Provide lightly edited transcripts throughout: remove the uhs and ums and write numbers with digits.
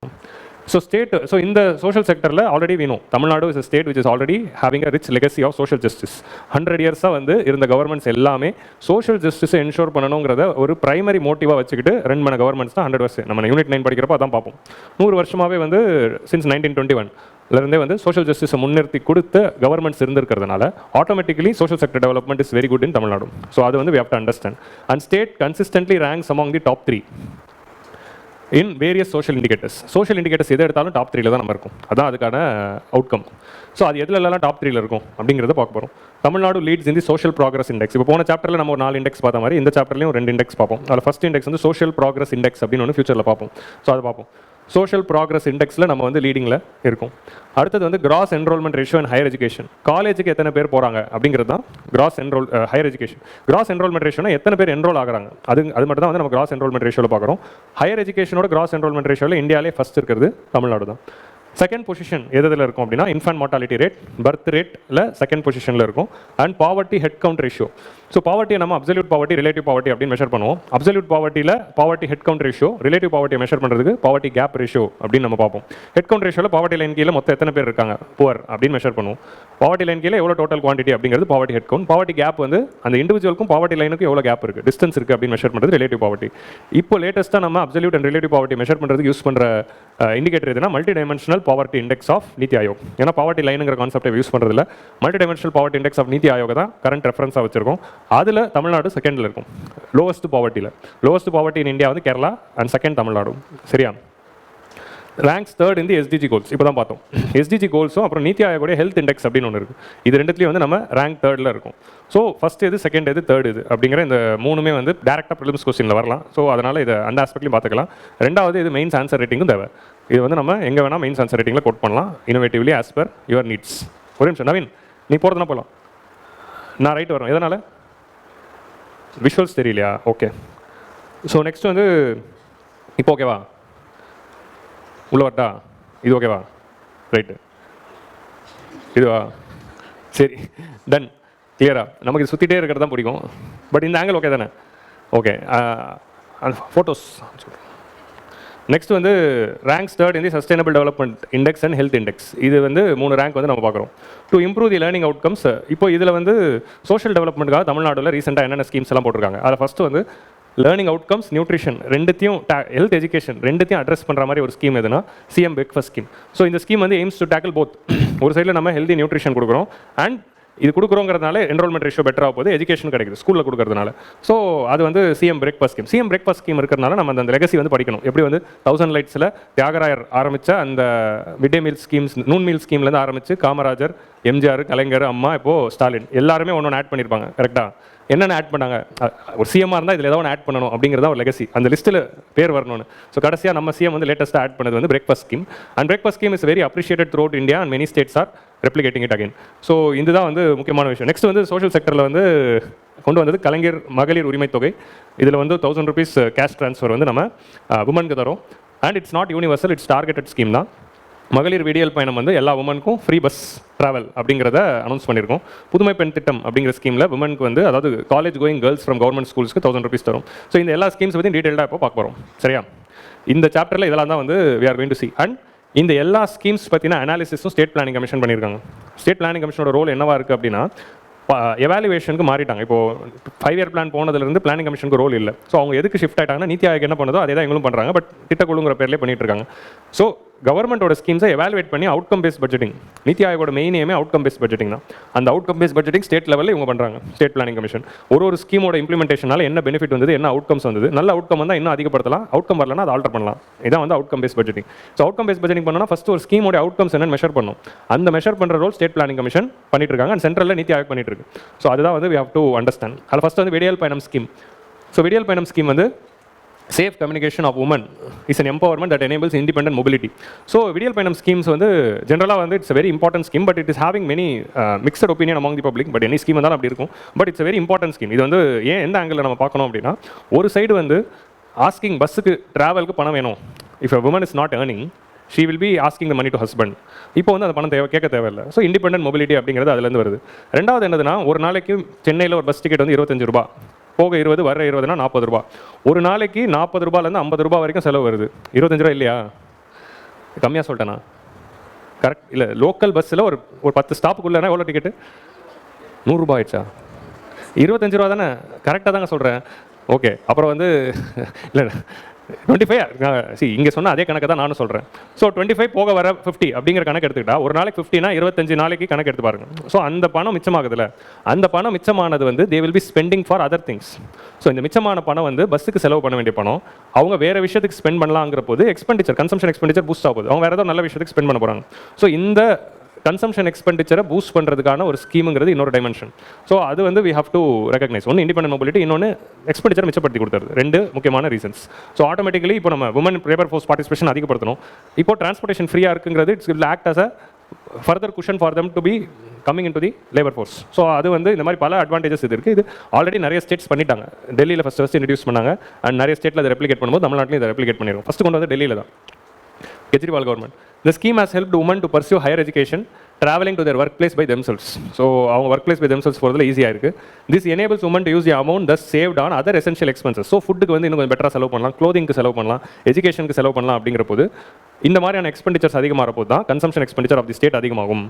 பார்ப்போம். ஸோ இந்த social செக்டரில் already வேணும். Tamil Nadu is a state which is already having a rich legacy of social justice. 100 இயர்ஸாக வந்து இருந்த கவர்மெண்ட்ஸ் எல்லாமே சோஷியல் ஜஸ்டிஸை என்ஷோர் பண்ணணுங்கிறத ஒரு பிரைமரி மோட்டிவாக வச்சுக்கிட்டு ரன் பண்ண கவர்மெண்ட்ஸ் தான் 100 வருஷம். நம்ம யூனிட் 9 படிக்கிறப்ப அதான் பார்ப்போம். 100 வருஷமாகவே வந்து சின்ஸ் 1921 வந்து சோஷியல் ஜஸ்டிஸை முன்னிறுத்தி கொடுத்த கவர்மெண்ட்ஸ் இருந்திருக்கிறதுனால automatically social sector development is very good in Tamil Nadu. So அது வந்து we have to understand. And state consistently ranks among the top 3 in various social indicators. Social indicators எது எடுத்தாலும் டாப் 3ல தான் நம்ம இருக்கும். அதான் அதுக்கான அவுட்கம். ஸோ அது எதுலலாம் டாப் 3ல இருக்கும் அப்படிங்கிறத பார்க்க போகிறோம். Tamil Nadu leads in the social progress index. இப்போ போன சாப்டரில் நம்ம ஒரு 4 இண்டெக்ஸ் பார்த்த மாதிரி இந்த சாப்டர்லையும் 2 இண்டெக்ஸ் பார்ப்போம். அதில் ஃபர்ஸ்ட் இண்டெக்ஸ் வந்து சோஷியல் ப்ராக்ரஸ் இண்டெக்ஸ் அப்படின்னு ஒன்று ஃபியூச்சரில் பார்ப்போம். ஸோ அதை பார்ப்போம். சோஷியல் ப்ராக்ரஸ் இண்டெக்ஸில் நம்ம வந்து லீடிங்கில் இருக்கும். அடுத்தது வந்து gross enrolment ratio and higher education. காலேஜுக்கு எத்தனை பேர் போகிறாங்க அப்படிங்கிறது தான் gross higher education. Gross enrolment ரேஷியோனா எத்தனை பேர் என்ரோல் ஆகிறாங்க, அது மட்டும் தான் வந்து நம்ம கிராஸ் என்ரோல்மெண்ட் ரேஷியோவில் பார்க்குறோம். ஹையர் எஜுகேஷனோட கிராஸ் என்ரோல்மெண்ட் ரேஷியோவில் இந்தியாவிலே ஃபஸ்ட் இருக்கிறது தமிழ்நாடு தான். செகண்ட் பொசிஷன் எதில் இருக்கும் அப்படின்னா இன்ஃபன்ட் மார்ட்டாலிட்டி ரேட், பர்த் ரேட்டில் செகண்ட் பொசிஷனில் இருக்கும். And poverty head count ratio. So பாவர்ட்டியை நம்ம அப்சல்யூட் பாவர்ட்டி, ரிலேட்டிவ் பாவர்ட்டி அப்படின்னு மெஷர் பண்ணுவோம். அப்சல்யூட் பாவர்ட்டியில் poverty head count ratio, relative பாவர்ட்டியை மெஷர் பண்ணுறதுக்கு பாவர்ட்டி கேப் ரேஷியோ அப்படின்னு நம்ம பார்ப்போம். ஹெட் கவுண்ட் ரேஷியோவில் பாவர்ட்டி லைன் கீழே மொத்தம் எத்தனை பேர் இருக்காங்க புவர் அப்படின்னு மெஷர் பண்ணுவோம். பாவர்ட்டி லைன் கீழே எவ்வளோ டோட்டல் குவான்டிட்டி அப்படிங்கிறது poverty head count. Poverty gap வந்து அந்த இண்டிவிஜுவலுக்கும் பாவர்ட்டி லைனுக்கும் எவ்வளோ கேப் இருக்குது, டிஸ்டன்ஸ் இருக்குது அப்படின்னு மெஷர் பண்ணுறது ரிலேட்டிவ் பாவர்ட்டி. இப்போ லேட்டஸ்ட்டாக நம்ம absolute and relative poverty measure பண்ணுறதுக்கு யூஸ் பண்ணுற இண்டிகேட்டர் எதுனா multi dimensional poverty index of NITI Aayog. ஏன்னா பாவர்ட்டி லைனுங்கிற கான்செப்டை யூஸ் பண்ணுறதுல multi dimensional poverty index of NITI Aayog தான் கரண்ட் ரெஃபரன்ஸாக வச்சிருக்கோம். அதில் தமிழ்நாடு செகண்டில் இருக்கும். லோவஸ்ட் பாவர்ட்டி இன் இந்தியா வந்து கேரளா அண்ட் செகண்ட் தமிழ்நாடு. சரியா? ரேங்க்ஸ் தேர்ட் இந்த எஸ்டிஜி கோல்ஸ். இப்போ தான் பார்த்தோம். எஸ்டிஜி கோல்ஸும் அப்புறம் NITI ஆயோடைய ஹெல்த் இண்டெக்ஸ் அப்படின்னு ஒன்று இருக்குது. இது ரெண்டுத்துலேயும் வந்து நம்ம ரேங்க் தேர்டில் இருக்கும். ஸோ ஃபஸ்ட் எது, செகண்ட் எது, தேர்ட் இது அப்படிங்கிற இந்த மூணுமே வந்து டேரெக்டாக ப்ரிலிம்ஸ் கொஸ்டினில் வரலாம். ஸோ அதனால் இதை அந்த ஆஸ்பெக்ட்லையும் பார்த்துக்கலாம். ரெண்டாவது இது மெயின்ஸ் ஆன்சர் ரேட்டிங்கும் தேவை. இது வந்து நம்ம எங்கே வேணால் மெயின்ஸ் ஆன்சர் ரேட்டிங்கில் கோட் பண்ணலாம், இனோவேட்டிவ்லி ஆஸ் பர் யுவர் நீட்ஸ். ஒரு நிமிஷம் நவீன், நீ போகிறதுனா போகலாம், நான் ரைட் வரேன். எதனால் விஷுவல்ஸ் தெரியலையா? ஓகே. ஸோ நெக்ஸ்ட் வந்து இப்போ ஓகேவா, உள்ள வரட்டா? இது ஓகேவா? ரைட்டு, இதுவா? சரி, டன், கிளியரா? நமக்கு இது சுற்றிட்டே இருக்கிறது தான் பிடிக்கும். பட் இந்த ஆங்கிள் ஓகே தானே? ஓகே. ஃபோட்டோஸ். நெக்ஸ்ட் வந்து ரேங்க்ஸ் தேர்ட் இந்த sustainable development index and health index. இது வந்து 3 ரேங்க் வந்து நம்ம பார்க்குறோம். To improve the learning outcomes. இப்போ இதில் வந்து சோஷியல் டெவலப்மெண்ட்டுக்காக தமிழ்நாட்டில் ரீசெண்டாக என்னென்ன ஸ்கீம்ஸ் எல்லாம் போட்டிருக்காங்க. அதில் ஃபஸ்ட்டு வந்து லேர்னிங் அவுட்கம்ஸ், நியூட்ரிஷன் ரெண்டுத்தையும், ஹெல்த் எஜுகேஷன் ரெண்டுத்தையும் அட்ரஸ் பண்ணுற மாதிரி ஒரு ஸ்கீம் எதுனா சிஎம் பிரேக்ஃபாஸ்ட் ஸ்கீம். ஸோ இந்த ஸ்கீம் வந்து எய்ம்ஸ் டு டேக்கிள் போத். ஒரு சைடில் நம்ம ஹெல்தி நியூட்ரிஷன் கொடுக்குறோம் அண்ட் இது கொடுக்குறோங்கிறதுனால என்ரோல்மெண்ட் ரேஷியோ பெட்டராக போகுது, எஜுகேஷன் கிடைக்குது ஸ்கூலில் கொடுக்கறதுனால. ஸோ அது வந்து CM breakfast scheme. CM breakfast scheme இருக்கிறதுனால நம்ம அந்த லெகசி வந்து படிக்கணும். எப்படி வந்து 1000 லைட்ஸில் தியாகராயர் ஆரம்பித்த அந்த mid day meal schemes, noon meal ஸ்கீம்லேருந்து ஆரம்பித்து காமராஜர், எம்ஜிஆர், கலைஞர், அம்மா, இப்போது ஸ்டாலின் எல்லாருமே ஒன்று ஆட் பண்ணியிருப்பாங்க. கரெக்டாக என்னென்ன ஆட் பண்ணாங்க, ஒரு சிஎம்மாக இருந்தால் இதில் ஏதாவது ஒன்று ஆட் பண்ணணும் அப்படிங்கிறத ஒரு லெகசி, அந்த லிஸ்ட்டில் பேர் வரணும்னு. ஸோ கடைசியாக நம்ம சிஎம் வந்து லேட்டஸ்ட்டாக ஆட் பண்ணது வந்து breakfast scheme. And breakfast scheme is very appreciated throughout India and many states are replicating it again. So இதுதான் வந்து முக்கியமான விஷயம். நெக்ஸ்ட் வந்து சோஷியல் செக்டரில் வந்து கொண்டு வந்தது கலைஞர் மகளிர் உரிமை தொகை. இதில் வந்து 1000 rupees கேஷ் ட்ரான்ஸ்ஃபர் வந்து நம்ம உமனுக்கு தரோம். And it's not universal, it's targeted scheme தான். மகளிர் விடியல் பயணம் வந்து எல்லா உமனுக்கும் ஃப்ரீ பஸ் ட்ராவல் அப்படிங்கிறத அனௌன்ஸ் பண்ணியிருக்கோம். புதுமை பெண் திட்டம் அப்படிங்கிற ஸ்கீமில் உமனுக்கு வந்து, அதாவது college going girls from government ஸ்கூல்ஸ்க்கு 1000 rupees தரும். ஸோ இந்த எல்லா ஸ்கீம்ஸ் பற்றி டீட்டெயிலாக இப்போ பார்க்க போகிறோம். சரியா? இந்த சாப்டரில் இதெல்லாம் தான் வந்து we are going to see. And இந்த எல்லா ஸ்கீம்ஸ் பற்றின அனாலிசிஸும் ஸ்டேட் பிளானிங் கமிஷன் பண்ணியிருக்காங்க. ஸ்டேட் பிளானிங் கமிஷனோட ரோல் என்னவா இருக்குது அப்படின்னா, எவாலுவேஷனுக்கு மாறிட்டாங்க. இப்போது 5 year பிளான் போனதுலேருந்து பிளானிங் கமிஷனுக்கு ரோல் இல்லை. ஸோ அவங்க எதுக்கு ஷிஃப்ட் ஆகிட்டாங்கன்னா, NITI ஆயோக் என்ன பண்ணுதோ அதே தான் எங்களும் பண்ணுறாங்க. பட் திட்டக்குழுங்கிற பேர்லேயே பண்ணிட்டு இருக்காங்க. ஸோ கவர்மெண்ட்டோட ஸ்கீம்ஸை எவாலுவேட் பண்ணி அவுட்கம் பேஸ்ட் பட்ஜெட்டிங், NITI ஆயோட மெயின் ஏமே அவுட்கம் பேஸ்ட் பட்ஜெட்டிங் தான். அந்த அவுட்கம் பேஸ்ட் பட்ஜெட்டிங் ஸ்டேட் லெவலில் இவங்க பண்ணுறாங்க. ஸ்டேட் பிளானிங் கமிஷன் ஒரு ஸ்கீமோட இம்ப்ளிமெண்டேஷனால என்ன பெனிஃபிட் வந்தது, என்ன அவுட்கம்ஸ் வந்தது, நல்ல அவுட்கம் வந்தால் இன்னும் அதிகப்படுத்தலாம், அவுட்கம் வரலன்னா அதை ஆல்டர் பண்ணலாம். இதான் வந்து outcome based budgeting. So outcome based budgeting பண்ணோம்னா ஃபஸ்ட்டு ஒரு ஸ்கீமோட அவுட்கம்ஸ் என்னன்னு மெஷர் பண்ணும். அந்த மெஷர் பண்ணுற ரோல் ஸ்டேட் பிளானிங் கமிஷன் பண்ணிட்டு இருக்காங்க. அண்ட் சென்ட்ரலில் NITI ஆயோக் பண்ணிட்டு இருக்கு. ஸோ அதுதான் வந்து we have to understand. அதில் ஃபஸ்ட்டு வந்து விடியல் பயணம் ஸ்கீம். ஸோ விடியல் பயணம் ஸ்கீம் வந்து safe communication of women is an empowerment that enables independent mobility. So vidiyal payanam schemes வந்து ஜெனரலாக வந்து it's a very important scheme, but it is having many mixed opinion among the public. But any scheme வந்தாலும் அப்படி இருக்கும். But it's a very important scheme. இது வந்து ஏன் எந்த ஆங்கிளில் நம்ம பார்க்கணும் அப்படின்னா, ஒரு சைடு வந்து ஆஸ்கிங் பஸ்ஸுக்கு ட்ராவலுக்கு பணம் வேணும். if a woman is not earning, she will be asking the money to husband. இப்போ வந்து அந்த பணம் கேட்க தேவையில்லை. ஸோ இண்டிபெண்டன்ட் மொபிலிட்டி அப்படிங்கிறது அதுலேருந்து வருது. ரெண்டாவது என்னதுன்னா, ஒரு நாளைக்கு சென்னையில் ஒரு பஸ் டிக்கெட் வந்து 25 ரூபா, போக 20, வர 20னா 40 ரூபா. ஒரு நாளைக்கு 40 ரூபாயிலேருந்து 50 ரூபா வரைக்கும் செலவு வருது. 25 ரூபா இல்லையா? கம்மியாக சொல்லிட்டேண்ணா? கரெக்ட் இல்லை, லோக்கல் பஸ்ஸில் ஒரு 10 ஸ்டாப்புக்குள்ளேனா எவ்வளோ டிக்கெட்டு? 100 ரூபா ஆயிடுச்சா? 25 ரூபா தானே? கரெக்டாக தாங்க சொல்கிறேன். ஓகே, அப்புறம் வந்து இல்லை 25 இங்கே சொன்னால் அதே கணக்கு தான் நானும் சொல்கிறேன். ஸோ 25 போக வர 50 அப்படிங்கிற கணக்கு எடுத்துக்கிட்டா ஒரு நாளைக்கு 50னா 25 நாளைக்கு கணக்கு எடுத்து பாருங்க. ஸோ அந்த பணம் மிச்சமாகுதுல்ல, அந்த பணம் மிச்சமானது வந்து they will be spending for other things. So இந்த மிச்சமான பணம் வந்து பஸ்ஸுக்கு செலவு பண்ண வேண்டிய பணம் அவங்க வேறு விஷயத்துக்கு ஸ்பெண்ட் பண்ணலாங்கிற போது எக்ஸ்பெண்டிச்சர், கன்சம்ஷன் எக்ஸ்பெண்டிச்சர் பூஸ்ட் ஆகுது. அவங்க வேறு ஏதோ நல்ல விஷயத்துக்கு ஸ்பெண்ட் பண்ண போகிறாங்க. ஸோ இந்த கன்சம்ஷன் எக்ஸ்பெண்டிச்சரை பூஸ்ட் பண்ணுறதுக்கான ஒரு ஸ்கீமுங்கிறது இன்னொரு டைமென்ஷன். ஸோ அது வந்து வி ஹவ் டு ரெகக்னைஸ். ஒன்று இண்டிபெண்டன்ட் மொபிலிட்டி, இன்னொன்று எக்ஸ்பெண்டிச்சர் மிச்சப்படுத்தி கொடுத்துருது. 2 முக்கியமான ரீசன்ஸ். ஸோ ஆட்டோமேட்டிக்கலி இப்போ நம்ம உமன் லேபர் ஃபோர்ஸ் பார்ட்டிசிபேஷன் அதிகப்படுத்தணும். இப்போ டிரான்ஸ்போர்ட்டேஷன் ஃப்ரீயாக இருக்குங்கிறது it's will act as a further cushion for them to be coming into the labour force. So அது வந்து இந்த மாதிரி பல அட்வான்டேஜஸ் இது இருக்குது. இது ஆல்ரெடி நிறைய ஸ்டேட்ஸ் பண்ணிட்டாங்க. டெல்லியில் ஃபஸ்ட் இன்ட்ரடியூஸ் பண்ணாங்க. அண்ட் நிறைய ஸ்டேட்டில் அதை ரெப்ளிகேட் பண்ணும்போது தமிழ்நாட்டில் இதை ரெப்ளிகேட் பண்ணிடுவோம். ஃபஸ்ட்டு கொண்டு வந்து டெல்லியில் தான் Kejriwal government. The scheme has helped women to pursue higher education, traveling to their workplace by themselves. So, அவங்க workplace by themselves போகிறதுல ஈஸியாக இருக்குது. This enables women to use the amount thus saved on other essential expenses. So ஃபுட்டுக்கு வந்து இன்னும் கொஞ்சம் பெட்டராக செலவு பண்ணலாம், க்ளோதிங்க்கு செலவு பண்ணலாம், எஜுகேஷனுக்கு செலவு பண்ணலாம். அப்படிங்கிற போது இந்த மாதிரியான எக்ஸ்பெண்டிச்சர்ஸ் அதிகமாக போது தான் consumption expenditure of the state அதிகமாகும்.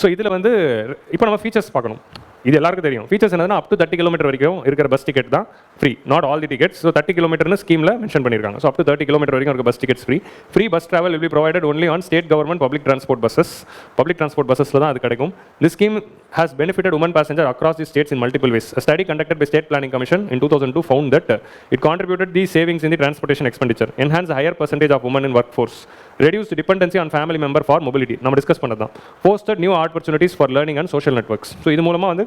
ஸோ இதில் வந்து இப்போ நம்ம ஃபீச்சர்ஸ் பார்க்கணும். இது எல்லாருக்கும் தெரியும். ஃபீச்சர்ஸ் என்னதுன்னா அப் டு 30 கிலோமீட்டர் வரைக்கும் இருக்கிற பஸ் டிக்கெட் தான் free, not all the tickets. So 30 கிலோமீட்டர்னு ஸ்கீமில் மென்ஷன் பண்ணியிருக்காங்க. ஸோ அப் டு 30 கிலோமீட்டர் வரைக்கும் இருக்க bus tickets free. Free bus travel will be provided only on state government public transport buses. Public transport பஸ்ஸில் தான் அது கிடைக்கும். This scheme has benefited women passenger across the states in multiple ways. A study conducted by State Planning Commission in 2002 found that it contributed the savings in the transportation expenditure, enhanced a higher percentage of women in workforce, reduced dependency on family member for mobility. நம்ம discuss பண்ணதான். Fostered new opportunities for learning and social networks. So இது மூலமாக வந்து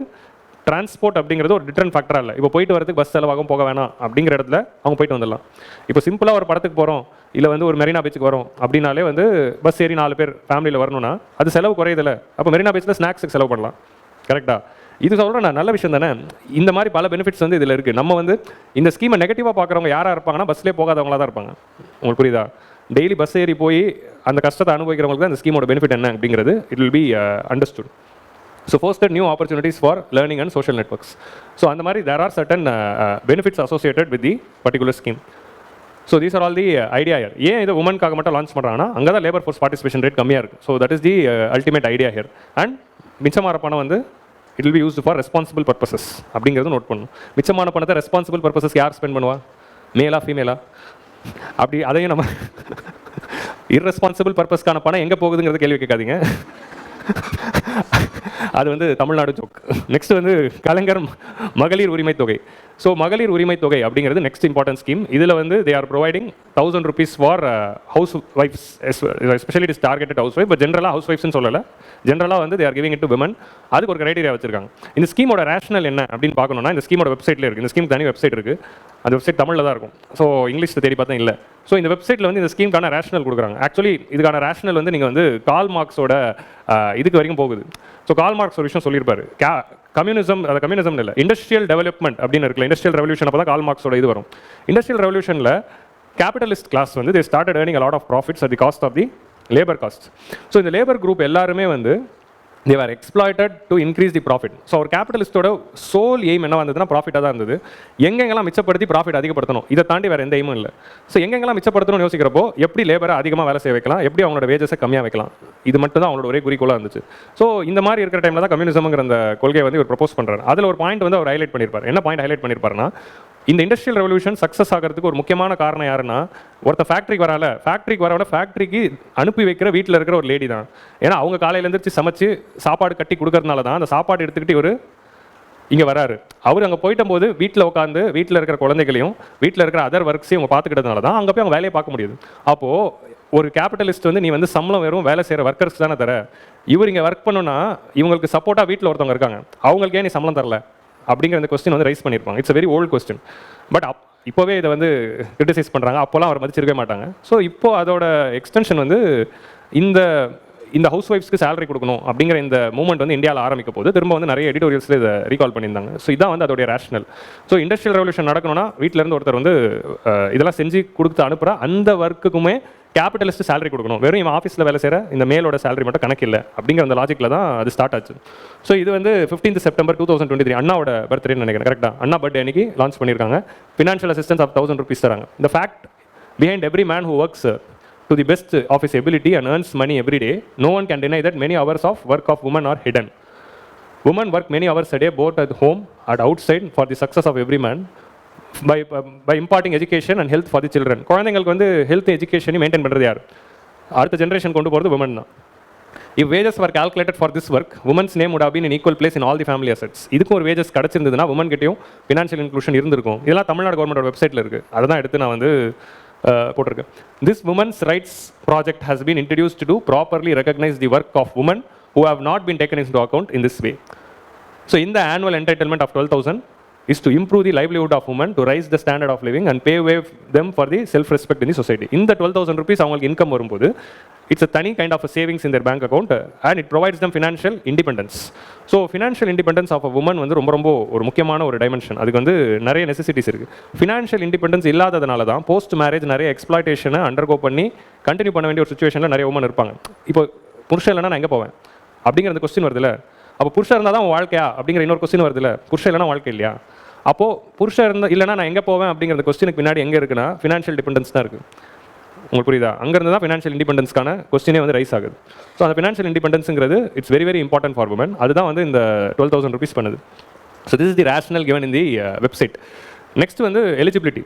transport அப்படிங்கிறது ஒரு different ஃபேக்டராக இல்லை. இப்போ போயிட்டு வரதுக்கு பஸ் செலவாகவும் போக வேணாம் அப்படிங்கிற இடத்துல அவங்க போயிட்டு வந்துடலாம். இப்போ சிம்பிளாக ஒரு படத்துக்கு போகிறோம், இல்லை வந்து ஒரு மெரினா பீச்சுக்கு வரோம் அப்படின்னாலே வந்து பஸ் ஏறி 4 பேர் ஃபேமிலியில் வரணும்னா அது செலவு குறையுதில்ல. அப்போ மெரினா பீச்சில் ஸ்நாக்ஸுக்கு செலவு பண்ணலாம். கரெக்டாக? இது சொல்கிறேன் நான், நல்ல விஷயம் தானே. இந்த மாதிரி பல பெனிஃபிட்ஸ் வந்து இதில் இருக்குது. நம்ம வந்து இந்த ஸ்கீமை நெகட்டிவாக பார்க்குறவங்க யாராக இருப்பாங்கன்னா பஸ்லேயே போகாதவங்களாக தான் இருப்பாங்க. உங்களுக்கு புரியுதா? டெய்லி பஸ் ஏறி போய் அந்த கஷ்டத்தை அனுபவிக்கிறவங்களுக்கு தான் இந்த ஸ்கீமோட பெனிஃபிட் என்ன அப்படிங்கிறது it will B understood. So fostered new opportunities for learning and social networks. So அந்த மாதிரி there are certain benefits associated with the particular scheme. So these are all the idea here. ஏன் இது உமனுக்காக மட்டும் launch பண்ணுறாங்கன்னா அங்கே தான் labour force participation rate கம்மியாக இருக்குது. So that is the ultimate idea here. And மிச்சமான பணம் வந்து it will be used for responsible purposes அப்படிங்கிறது நோட் பண்ணணும். மிச்சமான பணத்தை ரெஸ்பான்சிபிள் பர்பஸஸ் யார் ஸ்பெண்ட் பண்ணுவா? மேலா ஃபீமேலா? அப்படி அதையும் நம்ம இர்ரெஸ்பான்சிபிள் பர்பஸ்க்கான பணம் எங்கே போகுதுங்கிறது கேள்வி கேட்காதீங்க. அது வந்து தமிழ்நாடு ஜோக். நெக்ஸ்ட் வந்து கலைஞர் மகளிர் உரிமை தொகை. ஸோ மகளிர் உரிமை தொகை அப்படிங்கிறது நெக்ஸ்ட் இம்பார்ட்டன்ட் ஸ்கீம். இதில் வந்து they are providing 1000 rupees for ஹவுஸ் ஒய்ஃப்ஸ், especially it is targeted housewife. But ஜென்ரலாக ஹவுஸ் ஒய்ஃப்ஸ்னு சொல்லலை, ஜென்ரலாக வந்து they are giving it to women. அதுக்கு ஒரு கிரைட்டீரியா வச்சிருக்காங்க. இந்த ஸ்கீமோட ரேஷனல் என்ன அப்படின்னு பார்க்கணும்னா இந்த ஸ்கீமோட வெப்சைட்டில் இருக்குது. இந்த ஸ்கீம் தனி வெப்சைட் இருக்குது. அந்த வெப்சைட் தமிழில் தான் இருக்கும். ஸோ இங்கிலீஷில் தேடி பார்த்தா இல்லை. ஸோ இந்த வெப்சைட்டில் வந்து இந்த ஸ்கீம்க்கான ரேஷனல் கொடுக்குறாங்க. ஆக்சுவலி இதுக்கான ரேஷனல் வந்து நீங்கள் வந்து கால் மார்க்ஸோட இதுக்கு வரைக்கும் போகுது. ஸோ கால் மார்க்ஸ் ஒரு விஷயம் சொல்லியிருப்பாரு. கம்யூனிசம், அது கம்யூனிசம் இல்லை, இண்டஸ்ட்ரியல் டெவலப்மெண்ட் அப்படின்னு இருக்குல்ல, இண்டஸ்ட்ரியல் ரெவல்யூஷன். அப்போ தான் கால் மார்க்ஸோட இது வரும். இண்டஸ்ட்ரியல் ரெவல்யூஷனில் கேபிட்டலிஸ்ட் கிளாஸ் வந்து they started earning a lot of profits at the cost of the labor cost. So இந்த லேபர் குரூப் எல்லாருமே வந்து they were exploited to increase the profit. So ஒரு கேபிட்டலிஸ்டோட சோல் எய்ம் என்ன வந்ததுன்னா ப்ராஃபிட்டாக தான் இருந்தது. எங்கெங்கெல்லாம் மிச்சப்படுத்தி ப்ராஃபிட் அதிகப்படுத்தணும், இதை தாண்டி வேறு எந்த எய்மும் இல்லை. ஸோ எங்கெங்கெல்லாம் மிச்சப்படுத்தணும்னு யோசிக்கிறப்போ எப்படி லேபரை அதிகமாக வேலை செய்ய வைக்கலாம், எப்படி அவங்களோட வேஜஸை கம்மியாக வைக்கலாம், இது மட்டும் தான் அவங்களோட ஒரே குறிக்கோளாக இருந்துச்சு. ஸோ இந்த மாதிரி இருக்கிற டைமில் தான் கம்யூனிசம்ங்கிற அந்த கொள்கையை வந்து இவர் ப்ரொபோஸ் பண்ணுறாரு. அதில் ஒரு பாயிண்ட் வந்து அவர் ஹைலைட் பண்ணியிருப்பார். என்ன பாயிண்ட் ஹைலைட் பண்ணியிருப்பாருன்னா, இந்த இண்டஸ்ட்ரியல் ரெவல்யூஷன் சக்ஸஸ் ஆகிறதுக்கு ஒரு முக்கியமான காரணம் யாருன்னா, ஒருத்த ஃபேக்ட்ரிக்கு வரவிட ஃபேக்ட்ரிக்கு அனுப்பி வைக்கிற வீட்டில் இருக்கிற ஒரு லேடி தான். ஏன்னா அவங்க காலையில் எழுந்திரிச்சு சமைச்சு சாப்பாடு கட்டி கொடுக்கறதுனால தான் அந்த சாப்பாடு எடுத்துக்கிட்டு இவர் இங்கே வராரு. அவர் அங்கே போயிட்ட போது வீட்டில் உட்காந்து வீட்டில் இருக்கிற குழந்தைகளையும் வீட்டில் இருக்கிற அதர் ஒர்க்ஸையும் அவங்க பார்த்துக்கிட்டதுனால தான் அங்கே போய் அவங்க வேலையை பார்க்க முடியுது. அப்போது ஒரு கேபிட்டலிஸ்ட் வந்து நீ வந்து சம்பளம் வெறும் வேலை செய்கிற ஒர்க்கர்ஸ் தானே தர, இவர் இங்கே ஒர்க் பண்ணணும்னா இவங்களுக்கு சப்போர்ட்டாக வீட்டில் ஒருத்தவங்க இருக்காங்க, அவங்களுக்கு ஏன் நீ சம்பளம் தரல அப்படிங்கிற அந்த கொஸ்டின் வந்து ரைஸ் பண்ணியிருப்பாங்க. It's very old question. But இப்போவே இதை வந்து கிரிட்டிசைஸ் பண்ணுறாங்க. அப்போல்லாம் அவர் மதிச்சிருக்கவே மாட்டாங்க. ஸோ இப்போ அதோட எக்ஸ்டென்ஷன் வந்து இந்த ஹவுஸ் ஒய்ஃப்ஸ்க்கு சேலரி கொடுக்கணும் அப்படிங்கிற இந்த மூவ்மெண்ட் வந்து இந்தியாவில் ஆரம்பிக்க போது திரும்ப வந்து நிறைய எடிட்டோரியல்ஸில் இதை ரீகால் பண்ணியிருந்தாங்க. ஸோ இதான் வந்து அதோடைய ரேஷனல். ஸோ இண்டஸ்ட்ரியல் ரெவல்யூஷன் நடக்கணும்னா வீட்டிலேருந்து ஒருத்தர் வந்து இதெல்லாம் செஞ்சு கொடுத்து அனுப்புகிற அந்த ஒர்க்குக்குமே கேபிட்டலிஸ்ட் சேலரி கொடுக்கணும். வெறும் இவன் ஆஃபீஸில் வேலை செய்கிற இந்த மேலோட சேலரி மட்டும் கணக்கு இல்லை அப்படிங்கிற அந்த லாஜிக்கில் தான் அது ஸ்டார்ட் ஆச்சு. ஸோ இது வந்து 15th September 2023 அண்ணாவோட பர்த்டேன்னு நினைக்கிறேன். கரெக்டாக அண்ணா பர்த்டே அன்னைக்கு லான்ச் பண்ணியிருக்காங்க. ஃபினான்ஷியல் அசிஸ்டன்ஸ் ஆஃப் 1000 rupees தராங்க. இந்த fact behind every man who works to the best of his ability and earns money every day, no one can deny that many hours of work of women are hidden. Women work many hours a day both at home and outside for the success of every man by imparting education and health for the children. குழந்தைங்களுக்கு வந்து health எஜுகேஷனையும் maintain பண்ணுறது யார்? அடுத்த generation கொண்டு போகிறது women தான். If wages were calculated for this work, women's name would have been in equal place in all the family assets. இதுக்கும் ஒரு wages கிடச்சிருந்ததுன்னா women கிட்டையும் ஃபினான்ஷியல் இன்க்ளூஷன் இருந்திருக்கும். இதெல்லாம் தமிழ்நாடு கவர்மெண்டோட வெப்சைட்டில் இருக்குது. அதை தான் எடுத்து நான் வந்து போட்டிருக்கேன். This women's rights project has been introduced to properly recognize the work of women who have not been taken into account in this way. So in the annual entitlement of 12,000 is to improve the livelihood of women, to raise the standard of living and pay way them for the self-respect in the society. இந்த 12,000 rupees அவங்களுக்கு income வரும்போது it's a tiny kind of a savings in their bank account and it provides them financial independence. So financial independence of a woman வந்து ரொம்ப ஒரு முக்கியமான ஒரு dimension. அதுக்கு வந்து நிறைய நெசசிட்டிஸ் இருக்குது. ஃபினான்ஷியல் இண்டிபெண்டன்ஸ் இல்லாததுனால தான் போஸ்ட் மேரேஜ் நிறைய எக்ஸ்ப்ளாய்டேஷனை அண்டர்கோ பண்ணி கண்டினியூ பண்ண வேண்டிய ஒரு சுச்சுவேஷனில் நிறைய உமன் இருப்பாங்க. இப்போ புருஷன் இல்லைனா நான் எங்கே போவேன் அப்படிங்கிற கொஸ்டின் வருதுல்ல. அப்போ புருஷன் இருந்தால் தான் வாழ்க்கையா அப்படிங்கிற இன்னொரு கொஸ்டின் வருதுல்ல. புருஷன் இல்லைனா வாழ்க்கை இல்லையா? அப்போது புருஷன் இல்லைனா நான் எங்கே போவேன் அப்படிங்கிற கொஸ்டினுக்கு பின்னாடி எங்கே இருக்குன்னா ஃபினான்ஷியல் டிபெண்டன்ஸ் தான் இருக்குது. உங்களுக்கு புரியுதா? அங்கேருந்து தான் ஃபினான்ஷியல் இண்டிபெண்டன்ஸ்க்கான கொஸ்டினே வந்து ரைஸ் ஆகுது. ஸோ அந்த ஃபினான்ஷியல் இண்டிபெண்டன்ஸுங்கிறது it's very important for women. அதுதான் வந்து இந்த 12,000 rupees பண்ணுது. So this is the rational given in the website. Next வந்து எலிஜிபிலிட்டி.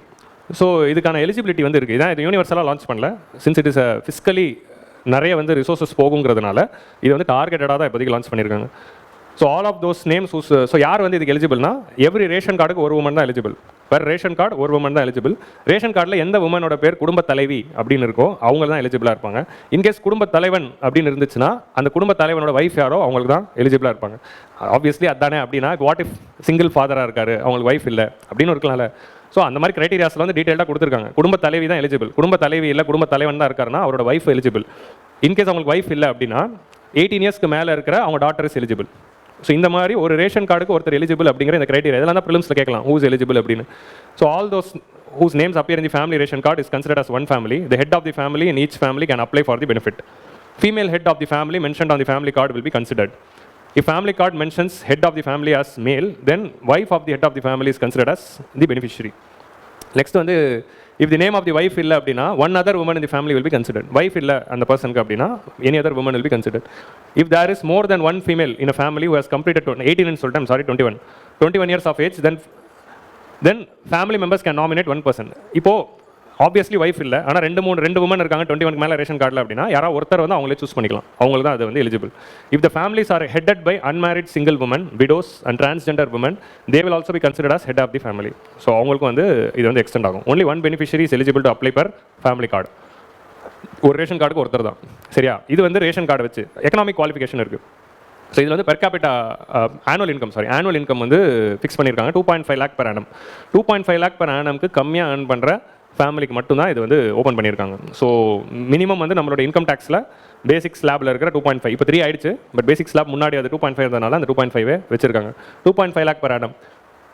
ஸோ இதுக்கான எலிஜிபிலிட்டி வந்து இருக்குது. இதான் இது யூனிவர்சலாக லான்ச் பண்ணல. சின்ஸ் இட் இஸ் ஃபிஸ்கலி நிறைய வந்து ரிசோர்ஸஸ் போகுங்கிறதுனால இது வந்து டார்கெட்டடாக தான் இப்போதைக்கு லான்ச் பண்ணியிருக்காங்க. So all of those names so யார் வந்து இதுக்கு எலிஜிபிள்னா எவ்ரி ரேஷன் கார்டுக்கு ஒரு உமன் தான் எலிஜிபிள். வேறு ரேஷன் கார்டு ஒரு உமன் தான் எலிஜிபிள். ரேஷன் கார்டில் எந்த உமனோட பேர் குடும்ப தலைவி அப்படின்னு இருக்கோ அவங்க தான் எலிஜிபிளாக இருப்பாங்க. இன்கேஸ் குடும்ப தலைவன் அப்படின்னு இருந்துச்சுன்னா அந்த குடும்ப தலைவனோட வைஃப் யாரோ அவங்களுக்கு தான் எலிஜிபிளாக இருப்பாங்க. ஆப்வியஸ்லி அதானே. அப்படின்னா வாட் இஃப் சிங்கிள் ஃபாதராக இருக்காரு அவங்களுக்கு வைஃப் இல்லை அப்படின்னு இருக்கலாம்ல. ஸோ அந்த மாதிரி க்ரைட்டீரியாஸில் வந்து டீட்டெயிலாக கொடுத்துருக்காங்க. குடும்ப தலைவி தான் எலிஜிபிள். குடும்ப தலைவி இல்லை குடும்ப தலைவன் தான் இருக்காருன்னா அவரோட வைஃப் எலிஜிபிள். இன்கேஸ் அவங்களுக்கு வைஃப் இல்லை அப்படின்னா 18 yearsக்கு மேலே இருக்கிற அவங்க டாட்டர் இஸ் எலிஜிபிள். ஸோ இந்த மாதிரி ஒரு ரேஷன் கார்டுக்கு ஒருத்தர் எலிஜிபிள் அப்படிங்கிற இந்த கிரைட்டீரியா இதெல்லாம் தான் ப்ரிலிம்ஸில் கேட்கலாம் ஹூஸ் எலிஜிபிள் அப்படின்னு. So all those whose names appear in the family ration card is considered as one family. The head of the family in each family can apply for the benefit. Female head of the family mentioned on the family card will be considered. If family card mentions head of the family as male, then wife of the head of the family is considered as the beneficiary. Next வந்து if the name of the wife illa அப்படினா one other woman in the family will be considered. Wife illa அந்த பர்சனுக்கு அப்படினா any other woman will be considered. If there is more than one female in a family who has completed 18 and சொல்லிட்டேன், sorry 21 years of age, then family members can nominate one person. இப்போ obviously wife இல்லை, ஆனால் ரெண்டு woman இருக்காங்க 21க்கு மேலே ration கார்டில் அப்படின்னா யாராவது ஒருத்தர் வந்து அவங்களே சூஸ் பண்ணிக்கலாம். அவங்களுக்கு தான் அது வந்து eligible. If the families are headed by unmarried single woman, widows and transgender woman, they will also be considered as head of the family. So அவங்களுக்கு வந்து இது வந்து எக்ஸ்டெண்ட் ஆகும். Only one beneficiary is eligible to apply per family card. ஒரு ration கார்டுக்கு ஒருத்தர் தான், சரியா? இது வந்து ரேஷன் கார்டு வச்சு எக்கனாமிக் குவாலிஃபிகேஷன் இருக்குது. ஸோ இதில் வந்து பெர் கேபிட்டா ஆனுவல் இன்கம் வந்து ஃபிக்ஸ் பண்ணியிருக்காங்க 2.5 lakh per annum. 2.5 lakh per annumக்கு கம்மியாக ஏர்ன் பண்ணுற ஃபேமிலிக்கு மட்டும்தான் இது வந்து ஓப்பன் பண்ணியிருக்காங்க. ஸோ மினிமம் வந்து நம்மளோட இன்கம் டேக்ஸில் பேசிக் ஸ்லாபில் இருக்கிற 2.5 இப்போ 3 ஆயிடுச்சு. பட் பேசிக் ஸ்லாப் முன்னாடி அது 2.5 இருந்ததுனால அந்த 2.5 வச்சிருக்காங்க. 2.5 lakh per annum.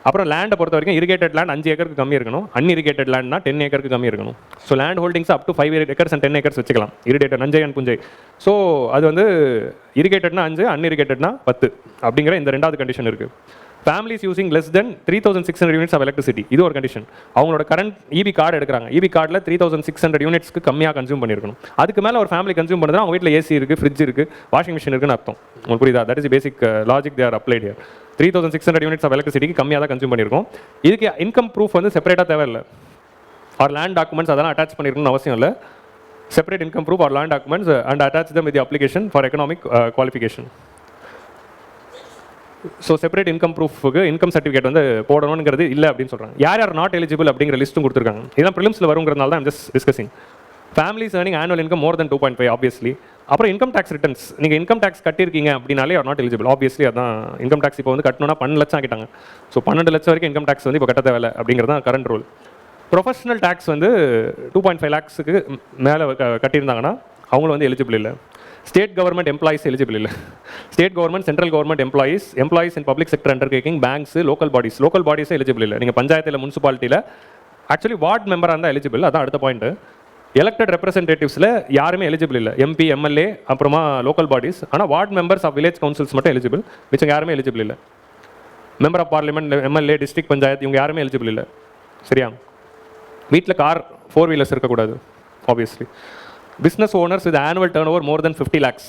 அப்புறம் லேண்டை பொறுத்த வரைக்கும் இரிகேட்டட் லேண்ட் 5 ஏக்கருக்கு கம்மி இருக்கணும், அன்இரிகேட்டட் லேண்ட்னா 10 ஏக்கருக்கு கம்மி இருக்கணும். So land holdings up to 5 acres and 10 acres வச்சுக்கலாம். இரிகேட்டட் நஞ்சை அண்ட் புஞ்சை. ஸோ அது வந்து இரிகேட்டட்னா 5, அன்இரிகேட்டட்னா 10 அப்படிங்கிற இந்த ரெண்டாவது கண்டிஷன் இருக்குது. Families using less than 3600 units of electricity, இது ஒரு கண்டிஷன். அவங்களோட கரண்ட் இபி கார்டு எடுக்கிறாங்க, இபி கார்டில் 3600 யூனிட்ஸ்க்கு கம்மியாக கன்சியூம் பண்ணியிருக்கணும். அதுக்கு மேலே ஒரு ஃபேமிலி கன்சியூம் பண்ணுறதுனா அவங்க வீட்டில் ஏசி இருக்குது, ஃப்ரிட்ஜ் இருக்குது, வாஷிங் மிஷின் இருக்குன்னு அர்த்தம். உங்களுக்கு புரியுதா? That is basic logic they are applied here. 3600 units of எலக்ட்ரிசிட்டிக்கு கம்மியாக தான் கன்சியூம் பண்ணியிருக்கோம். இதுக்கு இன்கம் ப்ரூஃப் வந்து செப்பரேட்டாக தேவையில்லை. ஆர் லேண்ட் டாக்குமெண்ட்ஸ் அதெல்லாம் அட்டாச் பண்ணியிருக்கணும்னு அவசியம் இல்லை. Separate income proof or land documents and attach them with the application for economic qualification. So separate income ப்ரூஃபுக்கு இன்கம் சர்டிஃபிகேட் வந்து போடணுங்கிறது இல்லை அப்படின்னு சொல்கிறாங்க. யார் நாட் எலிஜிபிள் அப்படிங்கிற லிஸ்ட்டும் கொடுத்துருக்காங்க. இதெல்லாம் ப்ரிலிம்ஸில் வருங்கிறதுனால தான் just discussing. Families earning annual income more than 2.5 obviously. அப்புறம் இன்கம் டேக்ஸ் ரிட்டர்ன்ஸ், நீங்கள் இன்கம் டேக்ஸ் கட்டியிருக்கீங்க அப்படின்னாலே ஆர் நாட் எலிஜிபிள். ஆப்வியஸ்லி அதான் இன்கம் டேக்ஸ் இப்போ வந்து கட்டணும்னா 12 லட்சம் ஆக்கிட்டாங்க. ஸோ 12 லட்சம் வரைக்கும் இன்கம் டேக்ஸ் வந்து இப்போ கட்ட தேவையில்லை அப்படிங்கிறது தான் கரண்ட் ரூல். ப்ரொஃபஷனல் டேக்ஸ் வந்து 2.5 lakhsக்கு மேலே கட்டியிருந்தாங்கன்னா அவங்களும் வந்து எலிஜிபிள் இல்லை. ஸ்டேட் கவர்மெண்ட் எம்ப்ளாயிஸ் எலிஜிபிள் இல்லை. State government, central government employees in public sector undertaking, banks, local பாடிஸே எலிஜிபிள் இல்லை. நீங்கள் பஞ்சாயத்தில், முனிசிபாலிட்டியில் ஆக்சுவலி வார்டு மெம்பராக இருந்தால் எலிஜிபிள். அதான் அடுத்த பாயிண்ட். எலெக்டட் ரெப்ரசன்டேட்டிவ்ஸில் யாருமே எலிஜிபிள் இல்லை. எம்பி, எம்எல்ஏ, அப்புறமா லோக்கல் பாடிஸ். ஆனால் ward members of village councils மட்டும் எலிஜிபிள். மிச்சம் யாருமே எலிஜிபிள் இல்லை. Member of parliament, MLA, district panchayat இவங்க யாருமே எலிஜிபிள் இல்லை. சரியா? வீட்டில் கார் 4 wheelers இருக்கக்கூடாது obviously. Business owners with annual turnover more than 50 lakhs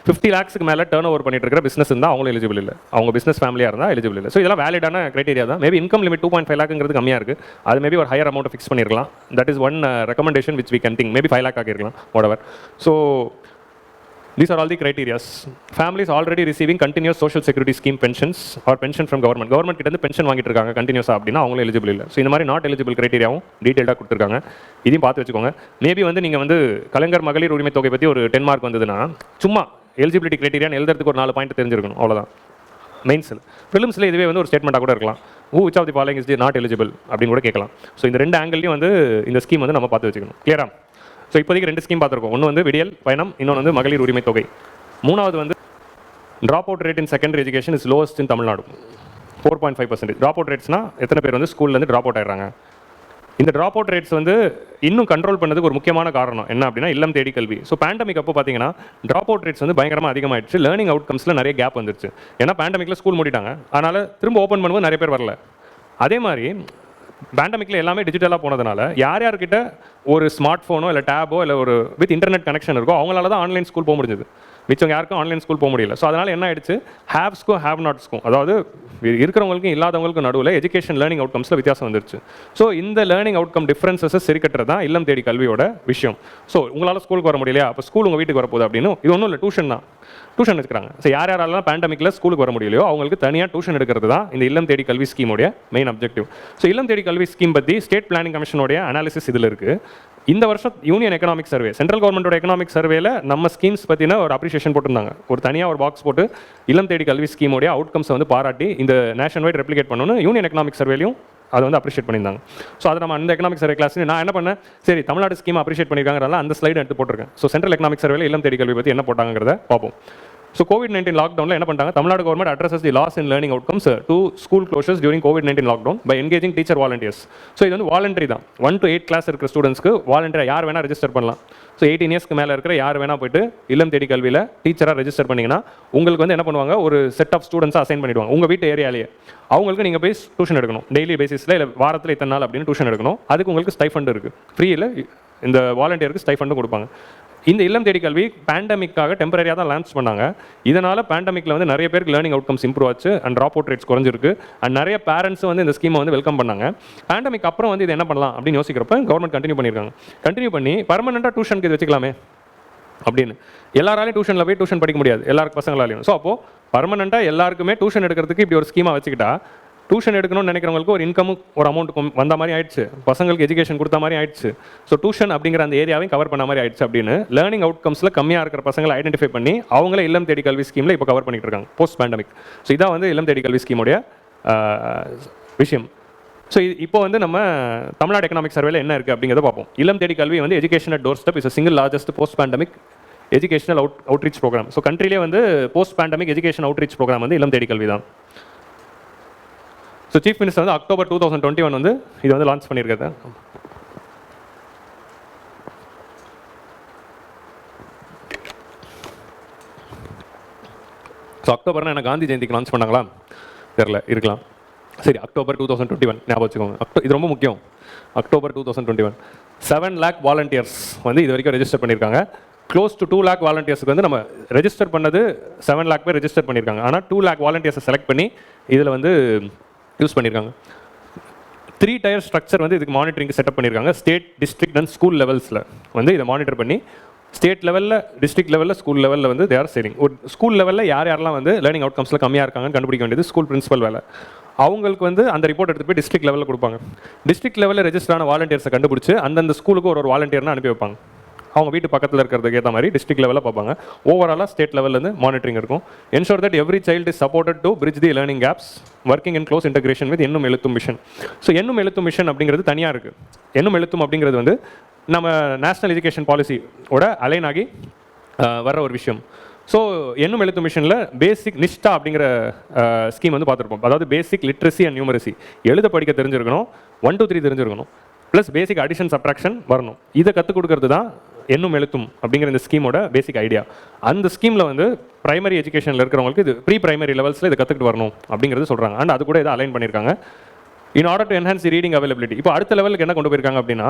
50 lakhஸ்க்கு மேலே டர்ன் ஓவர் பண்ணிட்டு இருக்கிற பிஸ்னஸ் இருந்தால் அவங்களும் எலிஜிபிள் இல்லை, அவங்க பிஸ்னஸ் ஃபேமிலியாக இருந்தால் எலிஜிபிள் இல்லை. ஸோ இதெல்லாம் வேலிடான கிரைட்டீரியா தான். மேபி இன்கம் லிமிட் 2.5 lakhங்கிறது கம்மியாக இருக்குது, அது மேபி ஒரு ஹையர் அமௌண்ட் ஃபிக்ஸ் பண்ணிருக்கலாம். That is one recommendation which we can think. Maybe 5 lakh ஆகிருக்கலாம், whatever. ஸோ these are all the criteria. Families already receiving continuous social security scheme pensions or pension from government. Government கிட்ட இருந்து pension வாங்கிட்டு இருக்காங்க கண்டினியூஸா அப்படின்னா அவங்களும் எலிஜிபிள் இல்லை. ஸோ இந்த மாதிரி நாட் எலிஜிபிள் கிரைட்டீரியாவும் டீட்டெயிலாக கொடுத்துருக்காங்க. இதையும் பார்த்து வச்சுக்கோங்க. மேபி வந்து நீங்கள் வந்து கலைஞர் மகளிர் உரிமை தொகை பற்றி ஒரு 10 mark வந்ததுன்னா சும்மா எலிஜிபிலிட்டி கிரைட்டீரியான்னு எழுதுறதுக்கு ஒரு 4 point தெரிஞ்சிருக்கணும், அவ்வளோதான். மெயின்ஸில் ப்ரிலிம்ஸில் இதுவே வந்து ஒரு ஸ்டேட்மெண்ட்டாக கூட இருக்கலாம். which of the following is not eligible அப்படின்னு கூட கேட்கலாம். ஸோ இந்த 2 ஆங்கிள்லையும் வந்து இந்த ஸ்கீம் வந்து நம்ம பார்த்து வச்சுக்கணும். கிளியரா? ஸோ இப்போதைக்கு 2 ஸ்கீம் பார்த்துருக்கோம். ஒன்று வந்து விடியல் பயணம், இன்னொன்று வந்து மகளிர் உரிமை தொகை. மூணாவது வந்து drop out rate in secondary education is lowest in Tamil Nadu, 4.5%. Drop out ரேட்ஸ்னா எத்தனை பேர் வந்து ஸ்கூல்லேருந்து ட்ராப் அவுட் ஆயிடுறாங்க. இந்த ட்ராப் அவுட் ரேட்ஸ் வந்து இன்னும் கண்ட்ரோல் பண்ணதுக்கு ஒரு முக்கியமான காரணம் என்ன அப்படின்னா இல்லம் தேடி கல்வி. ஸோ பேண்டமிக் அப்போ பார்த்தீங்கன்னா ட்ராப் அவுட் ரேட்ஸ் வந்து பயங்கரமாக அதிகமாகிடுச்சு. லேர்னிங் அவுட்கம்ஸில் நிறைய கேப் வந்துருச்சு. ஏன்னா பேண்டமிக்கில் ஸ்கூல் மூடிட்டாங்க, அதனால் திரும்ப ஓப்பன் பண்ணும்போது நிறைய பேர் வரல. அதே மாதிரி பேண்டமிக்கில் எல்லாமே டிஜிட்டலாக போனதுனால யார் யார்கிட்ட ஒரு ஸ்மார்ட் ஃபோனோ இல்லை டேபோ இல்லை ஒரு வித் இன்டர்நெட் கனெக்ஷன் இருக்கோ அவங்களால தான் ஆன்லைன் ஸ்கூல் போக முடிஞ்சது. மிச்சம் யாருக்கும் ஆன்லைன் ஸ்கூல் போக முடியல. ஸோ அதனால் என்ன ஆயிடுச்சு, ஹேவ்ஸ்க்கும் ஹேவ் நாட்ஸ்க்கும், அதாவது இருக்கிறவங்களுக்கும் இல்லாதவங்களுக்கும் நடுவில் எஜுகேஷன் லேர்னிங் அவுட்கம்ஸில் வித்தியாசம் வந்துருச்சு. ஸோ இந்த லேர்னிங் அவுட்கம் டிஃப்ரென்சஸை சரி கட்டுறது தான் இல்லம் தேடி கல்வியோட விஷயம். ஸோ உங்களால் ஸ்கூலுக்கு வர முடியலையா, அப்போ ஸ்கூல் உங்கள் வீட்டுக்கு வரப்போகுது அப்படின்னு இது ஒன்றும் இல்லை, டியூஷன் தான். டியூஷன் எடுக்கிறாங்க. ஸோ யார் யாரெல்லாம் பேண்டமிக்கில் ஸ்கூலுக்கு வர முடியலையோ அவங்களுக்கு தனியாக டியூஷன் எடுக்கிறது தான் இந்த இல்லம் தேடி கல்வி ஸ்கீமோடைய மெயின் அப்ஜெக்டிவ். ஸோ இல்லம் தேடி கல்வி ஸ்கீம் பற்றி ஸ்டேட் பிளானிங் கமிஷனோடைய அனாலிசிஸ் இதில் இருக்குது. இந்த வருஷம் யூனியன் எக்கனாமிக் சர்வே, சென்ட்ரல் கவர்மெண்டோட எக்கனாமிக் சர்வேல நம்ம ஸ்கீம்ஸ் பற்றின ஒரு அப்ரிஷியேஷன் போட்டிருந்தாங்க. ஒரு தனியாக ஒரு பாக்ஸ் போட்டு இல்லம் தேடி கல்வி ஸ்கீமோடைய அவுட்கம்ஸை வந்து பாராட்டி இந்த நேஷன் வைட் ரெப்ளிகேட் பண்ணணும்னு யூனியன் எக்கனாமிக் சர்வேலையும் அதை வந்து அப்ரிஷியேட் பண்ணியிருந்தாங்க. ஸோ அதை நம்ம அந்த எக்கனாமிக் சர்வே கிளாஸ் நான் என்ன பண்ணேன், சரி தமிழ்நாடு ஸ்கீம் அப்ரிஷியேட் பண்ணியிருக்காங்கறதால அந்த ஸ்லைடு எடுத்து போட்டிருக்கேன். ஸோ சென்ட்ரல் எக்கனாமிக் சர்வேல இல்லம் தேடி கல்வி பற்றி என்ன போட்டாங்கிறத பார்ப்போம். ஸோ COVID-19 லாக்டவுனில் என்ன பண்ணிட்டாங்க, Tamil Nadu government addresses the loss in learning outcomes to school closures during COVID-19 lockdown by engaging teacher volunteers. So இது வந்து வாலண்டரி தான். 1 to 8 கிளாஸ் இருக்கிற ஸ்டூடெண்ட்ஸ்க்கு வாலண்டியர் யார் வேணால் ரெஜிஸ்டர் பண்ணலாம். ஸோ 18 இயர்ஸ்க்கு மேலே இருக்கிற யார் வேணால் போயிட்டு இல்லம் தேடி கல்வியில் டீச்சராக ரெஜிஸ்டர் பண்ணிங்கன்னா உங்களுக்கு வந்து என்ன பண்ணுவாங்க, ஒரு செட் ஆஃப் ஸ்டூடெண்ட்ஸாக அசைன் பண்ணிவிடுவாங்க உங்கள் வீட்டு ஏரியாலேயே. அவங்களுக்கு நீங்கள் போய் டியூஷன் எடுக்கணும், டெய்லி பேசிஸில் இல்லை வாரத்தில் இத்தனை நாள் அப்படின்னு டியூஷன் எடுக்கணும். அதுக்கு உங்களுக்கு ஸ்டைஃபண்ட் இருக்குது, ஃப்ரீயில் இந்த வாலண்டியருக்கு ஸ்டைஃபண்டும் கொடுப்பாங்க. இந்த இல்லம் தேடி கல்வி பேண்டமிக்காக டெம்பரரியாக தான் லான்ச் பண்ணாங்க. இதனால் பேண்டமிக்கில் வந்து நிறைய பேருக்கு லேர்னிங் அவுட்கம்ஸ் இம்ப்ரூவ் ஆச்சு அண்ட் ட்ராப் அவுட் ரேட்ஸ் குறைஞ்சிருக்கு. அண்ட் நிறைய பேரண்ட்ஸ் வந்து இந்த ஸ்கீமை வந்து வெல்கம் பண்ணாங்க. பேண்டமிக் அப்புறம் வந்து இது என்ன பண்ணலாம் அப்படின்னு யோசிக்கிறப்ப கவர்மெண்ட் கண்டினியூ பண்ணியிருக்காங்க. கண்டினியூ பண்ணி பர்மனெண்ட்டாக டியூஷனுக்கு இது வச்சுக்கலாமே அப்படின்னு. எல்லாராலையும் டியூஷனில் போய் டியூஷன் படிக்க முடியாது, எல்லாருக்கும் பசங்களாலையும். ஸோ அப்போது பர்மனெண்ட்டாக எல்லாருக்குமே டியூஷன் எடுக்கிறதுக்கு இப்படி ஒரு ஸ்கீமாக வச்சுக்கிட்டா டியூஷன் எடுக்கணும்னு நினைக்கிறவங்களுக்கு ஒரு இன்கமும் ஒரு அமௌண்ட்டுக்கும் வந்த மாதிரி ஆயிடுச்சு, பசங்களுக்கு எஜுகேஷன் கொடுத்த மாதிரி ஆயிடுச்சு. ஸோ டியூஷன் அப்படிங்கிற அந்த ஏரியாவையும் கவர் பண்ண மாதிரி ஆயிடுச்சு அப்படின்னு லேர்னிங் அவுட்கம்ஸில் கம்மியாக இருக்கிற பசங்களை ஐடென்டிஃபை பண்ணி அவங்களே இல்லம் தேடி கல்வி ஸ்கீமில் இப்போ கவர் பண்ணிட்டு இருக்காங்க போஸ்ட் பேண்டமிக். ஸோ இதான் வந்து இல்லம் தேடி கல்வி ஸ்கீமோடைய விஷயம். ஸோ இப்போ வந்து நம்ம தமிழ்நாடு எக்கனாமிக் சர்வேல என்ன இருக்குது அப்படிங்கிறத பார்ப்போம். இல்லம் தேடி கல்வி வந்து education at door step is single largest post pandemic educational outreach programme. So கண்ட்ரிலே வந்து post pandemic education outreach programme வந்து இல்லம் தேடி கல்வி தான். ஸோ சீஃப் மினிஸ்டர் வந்து அக்டோபர் 2021 வந்து இது வந்து லான்ச் பண்ணியிருக்காரு. ஸோ அக்டோபர்னா என்ன காந்தி ஜெயந்திக்கு லான்ச் பண்ணாங்களா தெரில, இருக்கலாம். சரி, அக்டோபர் 2021 ஞாபகம் வச்சுக்கோங்க. இது ரொம்ப முக்கியம். அக்டோபர் 2021 7 lakh வாலண்டியர்ஸ் வந்து இது வரைக்கும் ரெஜிஸ்டர் பண்ணியிருக்காங்க. க்ளோஸ் டு 2 lakh வாலண்டியர்ஸுக்கு வந்து நம்ம ரெஜிஸ்டர் பண்ணது 7 lakh பேர் ரெஜிஸ்டர் பண்ணியிருக்காங்க. ஆனால் 2 lakh வாலண்டியர்ஸை செலக்ட் பண்ணி இதில் வந்து யூஸ் பண்ணியிருக்காங்க. 3 tier ஸ்ட்ரக்சர் வந்து இதுக்கு மானிட்டரிங் செட்டப் பண்ணியிருக்காங்க. ஸ்டேட், டிஸ்ட்ரிக்ட் அண்ட் ஸ்கூல் லெவல்ஸில் வந்து இதை மானிட்டர் பண்ணி ஸ்டேட் லெவலில், டிஸ்ட்ரிக்ட் லெவலில், ஸ்கூல் லெவலில் வந்து தேர் சேரிங். ஒரு ஸ்கூல் லெவலில் யாரெல்லாம் வந்து லேர்னிங் அவுட்கம்ஸில் கம்மியாக இருக்காங்கன்னு கண்டுபிடிக்க வேண்டியது ஸ்கூல் பிரின்சிபல் வேலை. அவங்களுக்கு வந்து அந்த ரிப்போர்ட் எடுத்து போய் டிஸ்ட்ரிக்ட் லெவலில் கொடுப்பாங்க. டிஸ்ட்ரிக்ட் லெவலில் ரெஜிஸ்டர் ஆன வாலண்டியர்ஸை கண்டுபிடிச்சு அந்தந்த ஸ்கூலுக்கு ஒரு வாலண்டியர்னு அனுப்பி வைப்பாங்க. அவங்க வீட்டு பக்கத்தில் இருக்கிறதுக்கு ஏற்ற மாதிரி டிஸ்ட்ரிக்ட் லெவலில் பார்ப்பாங்க. ஓவராலாக ஸ்டேட் லெவலில் மானிட்டரிங் இருக்கும். Ensure that every child is supported to bridge the learning gaps working in close integration with Ennum எழுத்தும் மிஷன். ஸோ எண்ணும் எழுத்தும் மிஷன் அப்படிங்கிறது தனியாக இருக்குது. எண்ணும் எழுத்தும் அப்படிங்கிறது வந்து நம்ம நேஷனல் எஜுகேஷன் பாலிசியோட அலைன் ஆகி வர ஒரு விஷயம். ஸோ எண்ணும் எழுத்து மிஷனில் பேசிக் நிஷ்டா அப்படிங்கிற ஸ்கீம் வந்து பார்த்துருப்போம். அதாவது பேசிக் லிட்ரஸி அண்ட் நியூமரசி, எழுத படிக்க தெரிஞ்சிருக்கணும், 1 to 3 தெரிஞ்சிருக்கணும், ப்ளஸ் பேசிக் அடிஷன் சப்ட்ராக்ஷன் வரணும். இதை கற்றுக் கொடுக்கறது தான் எண்ணும் எழுத்தும் அப்படிங்கிற இந்த ஸ்கீமோட பேசிக் ஐடியா. அந்த ஸ்கீமில் வந்து பிரைமரி எஜுகேஷனில் இருக்கிறவங்களுக்கு இது ப்ரீ பிரைமரி லெவல்ஸில் இதை கற்றுக்கிட்டு வரணும் அப்படிங்கிறது சொல்கிறாங்க. அண்ட் அது கூட இதை அலைன் பண்ணியிருக்காங்க. In order to enhance the reading availability. இப்போ அடுத்த லெவலுக்கு என்ன கொண்டு போயிருக்காங்க அப்படின்னா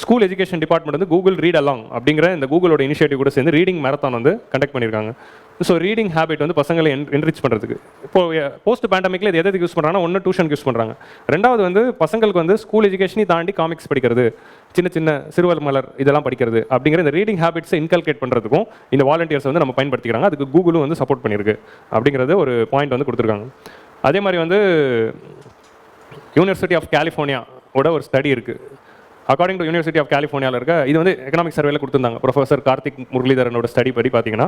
ஸ்கூல் எஜுகேஷன் டிபார்ட்மெண்ட் வந்து கூகுள் ரீட் அலாங் அப்படிங்கிற இந்த கூகுளோட இனிஷியேட்டிவ் கூட சேர்ந்து ரீடிங் மேரத்தான் வந்து கண்டக்ட் பண்ணியிருக்காங்க. ஸோ ரீடிங் ஹேபிட் வந்து பசங்களை என்ரிச் பண்ணுறதுக்கு இப்போ போஸ்ட் பேண்டமிக்கில் இது எதுக்கு யூஸ் பண்ணுறாங்கன்னா ஒன்று டியூஷனுக்கு யூஸ் பண்ணுறாங்க, ரெண்டாவது வந்து பசங்களுக்கு வந்து ஸ்கூல் எஜுகேஷனையும் தாண்டி காமிக்ஸ் படிக்கிறது, சின்ன சின்ன சிறுவர் மலர் இதெல்லாம் படிக்கிறது அப்படிங்கிற இந்த ரீடிங் ஹேபிட்ஸை இன்கல்கேட் பண்ணுறதுக்கும் இந்த வாலண்டியர்ஸ் வந்து நம்ம பயன்படுத்திக்கிறாங்க. அதுக்கு கூகுளும் வந்து சப்போர்ட் பண்ணியிருக்கு அப்படிங்கிறது ஒரு பாயிண்ட் வந்து கொடுத்துருக்காங்க. அதே மாதிரி வந்து யூனிவர்சிட்டி ஆஃப் கலிஃபோர்னியாவோட ஒரு ஸ்டடி இருக்குது. அக்கார்டிங் டு யூனிவர்சிட்டி ஆஃப் கலிஃபோர்னியாவில் இருக்க இது வந்து எக்கனாமிக் சர்வேல கொடுத்துருந்தாங்க. ப்ரொஃபஸர் கார்த்திக் முரளிதரனோட ஸ்டடி படி பார்த்தீங்கன்னா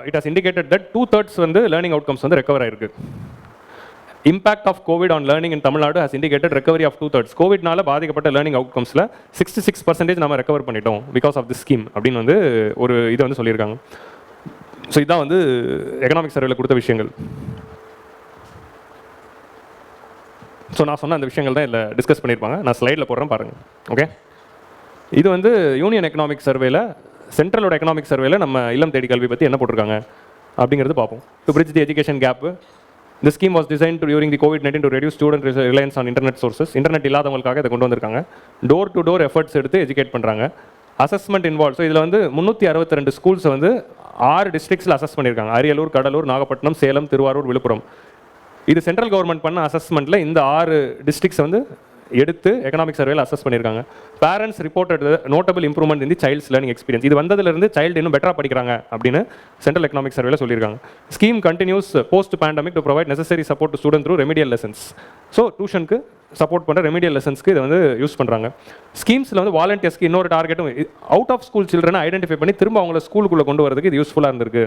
இட் ஹஸ் இண்டிகேட்டட் தட் 2/3 வந்து லேர்னிங் அவுட்கம்ஸ் வந்து ரெக்கவர் ஆயிருக்கு. Impact of covid on learning in Tamil Nadu has indicated recovery of 2/3. கோவிட்னால பாதிக்கப்பட்ட லேர்னிங் அவுட்கம்ஸில் 66% நம்ம ரெக்கவர் பண்ணிட்டோம் பிகாஸ் ஆஃப் தி ஸ்கீம் அப்படின்னு வந்து ஒரு இதை வந்து சொல்லியிருக்காங்க. ஸோ இதுதான் வந்து எக்கனாமிக் சர்வேல கொடுத்த விஷயங்கள். ஸோ நான் சொன்ன அந்த விஷயங்கள் தான் இதில் டிஸ்கஸ் பண்ணியிருப்பாங்க. நான் ஸ்லைடில் போடுறேன் பாருங்கள். ஓகே, இது வந்து யூனியன் எக்கனாமிக் சர்வேல, சென்ட்ரலோட எக்கனாமிக் சர்வேல நம்ம இல்லம் தேடி கல்வி பற்றி என்ன போட்டிருக்காங்க அப்படிங்கிறது பார்ப்போம். To bridge the education gap, the scheme was design to during the COVID-19 to reduce student reliance on internet sources. Internet இல்லாதவங்களுக்காக இதை கொண்டு வந்திருக்காங்க. டோர் டு டோர் எஃபர்ட்ஸ் எடுத்து எஜுகேட் பண்ணுறாங்க. Assessment involve. ஸோ இதில் வந்து 362 ஸ்கூல்ஸ் வந்து 6 டிஸ்ட்ரிக்ஸில் அசஸ் பண்ணியிருக்காங்க. அரியலூர், கடலூர், நாகப்பட்டினம், சேலம், திருவாரூர், விழுப்புரம். இது சென்ட்ரல் கவர்மெண்ட் பண்ண அசஸ்மெண்ட்டில் இந்த 6 டிஸ்ட்ரிக்ஸ் வந்து எடுத்து எக்கனாமிக் சர்வேல அசஸ் பண்ணியிருக்காங்க. பேரண்ட்ஸ் ரிப்போர்ட்டட் நோட்டபிள் இம்ப்ரூவ்மெண்ட் இன் தி சைல்ட்ஸ் லேர்னிங் எக்ஸ்பீரியன்ஸ். இது வந்ததுலேருந்து சைல்டு இன்னும் பெட்டராக படிக்கிறாங்க அப்படின்னு சென்ட்ரல் எக்கனாமிக் சர்வேல சொல்லியிருக்காங்க. Scheme continues post pandemic to provide necessary support to student through remedial lessons. So டியூஷனுக்கு சப்போர்ட் பண்ணுற ரெமிடியல் லெசன்ஸ்க்கு இதை வந்து யூஸ் பண்ணுறாங்க. ஸ்கீம்ஸில் வந்து வாலண்டியர்ஸ்க்கு இன்னொரு டார்கெட்டும் அவுட் ஆஃப் ஸ்கூல் சில்ட்ரனை ஐடென்டிஃபை பண்ணி திரும்ப அவங்கள ஸ்கூலுக்குள்ளே கொண்டு வரதுக்கு இது யூஸ்ஃபுல்லாக இருந்திருக்கு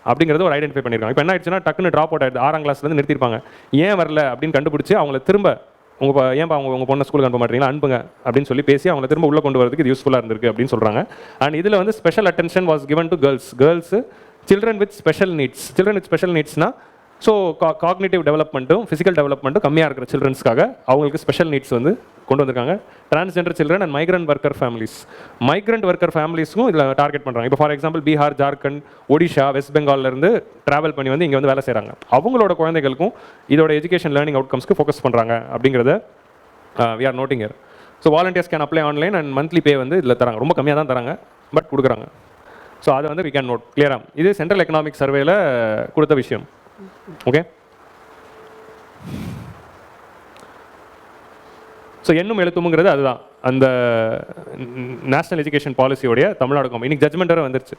அப்படிங்கிறது ஒரு ஐடென்டிஃபை பண்ணியிருக்காங்க. இப்போ என்ன ஆயிடுச்சுன்னா டக்குன்னு ட்ராப் அவுட் ஆயிடுது, 6ஆம் கிளாஸ்லேருந்து நிறுத்திருப்பாங்க. ஏன் வரல அப்படின்னு கண்டுபிடிச்சி அவங்கள திரும்ப உங்கள் பொண்ணை ஸ்கூலுக்கு அனுப்ப மாட்டீங்களா, அனுப்புங்க அப்படின்னு சொல்லி பேசி அவங்கள திரும்ப உள்ள கொண்டு வரதுக்கு இது யூஸ்ஃபுல்லாக இருந்திருக்கு அப்படின்னு சொல்கிறாங்க. அண்ட் இதில் வந்து special attention was given to girls children with special நீட்ஸ்னா ஸோ காக்னிட்டிவ் டெவலப்மெண்ட்டும் ஃபிசிக்கல் டெவலப்மெண்ட்டும் கம்மியாக இருக்கிற சில்ட்ரன்ஸ்க்காக அவங்களுக்கு ஸ்பெஷல் நீட்ஸ் வந்து கொண்டு வந்திருக்காங்க. Transgender children and migrant worker ஃபேமிலிஸ்க்கும் இதில் டார்கெட் பண்ணுறாங்க. இப்போ for example Bihar, Jharkhand, Odisha, West பெங்கால்லேருந்து ட்ராவல் பண்ணி வந்து இங்கே வந்து வேலை செய்கிறாங்க. அவங்களோட குழந்தைகளுக்கும் இதோட எஜுகேஷன் லேர்னிங் அவுட்கம்ஸ்க்கு ஃபோக்கஸ் பண்ணுறாங்க அப்படிங்கிறத we are noting here. So volunteers can apply online and monthly pay வந்து இதில் தராங்க. ரொம்ப கம்மியாக தான் தராங்க, பட் கொடுக்குறாங்க. ஸோ அதை வந்து வி கேன் நோட் கிளியராக. இது சென்ட்ரல் எக்கனாமிக் சர்வேல கொடுத்த விஷயம். ஓகே, ஸோ எண்ணும் எழுத்தும்ங்கிறது அதுதான் அந்த நேஷனல் எஜுகேஷன் பாலிசியோடைய தமிழ்நாடு கவர்மெண்ட் இன்னைக்கு ஜட்மெண்ட்டாக வந்துருச்சு.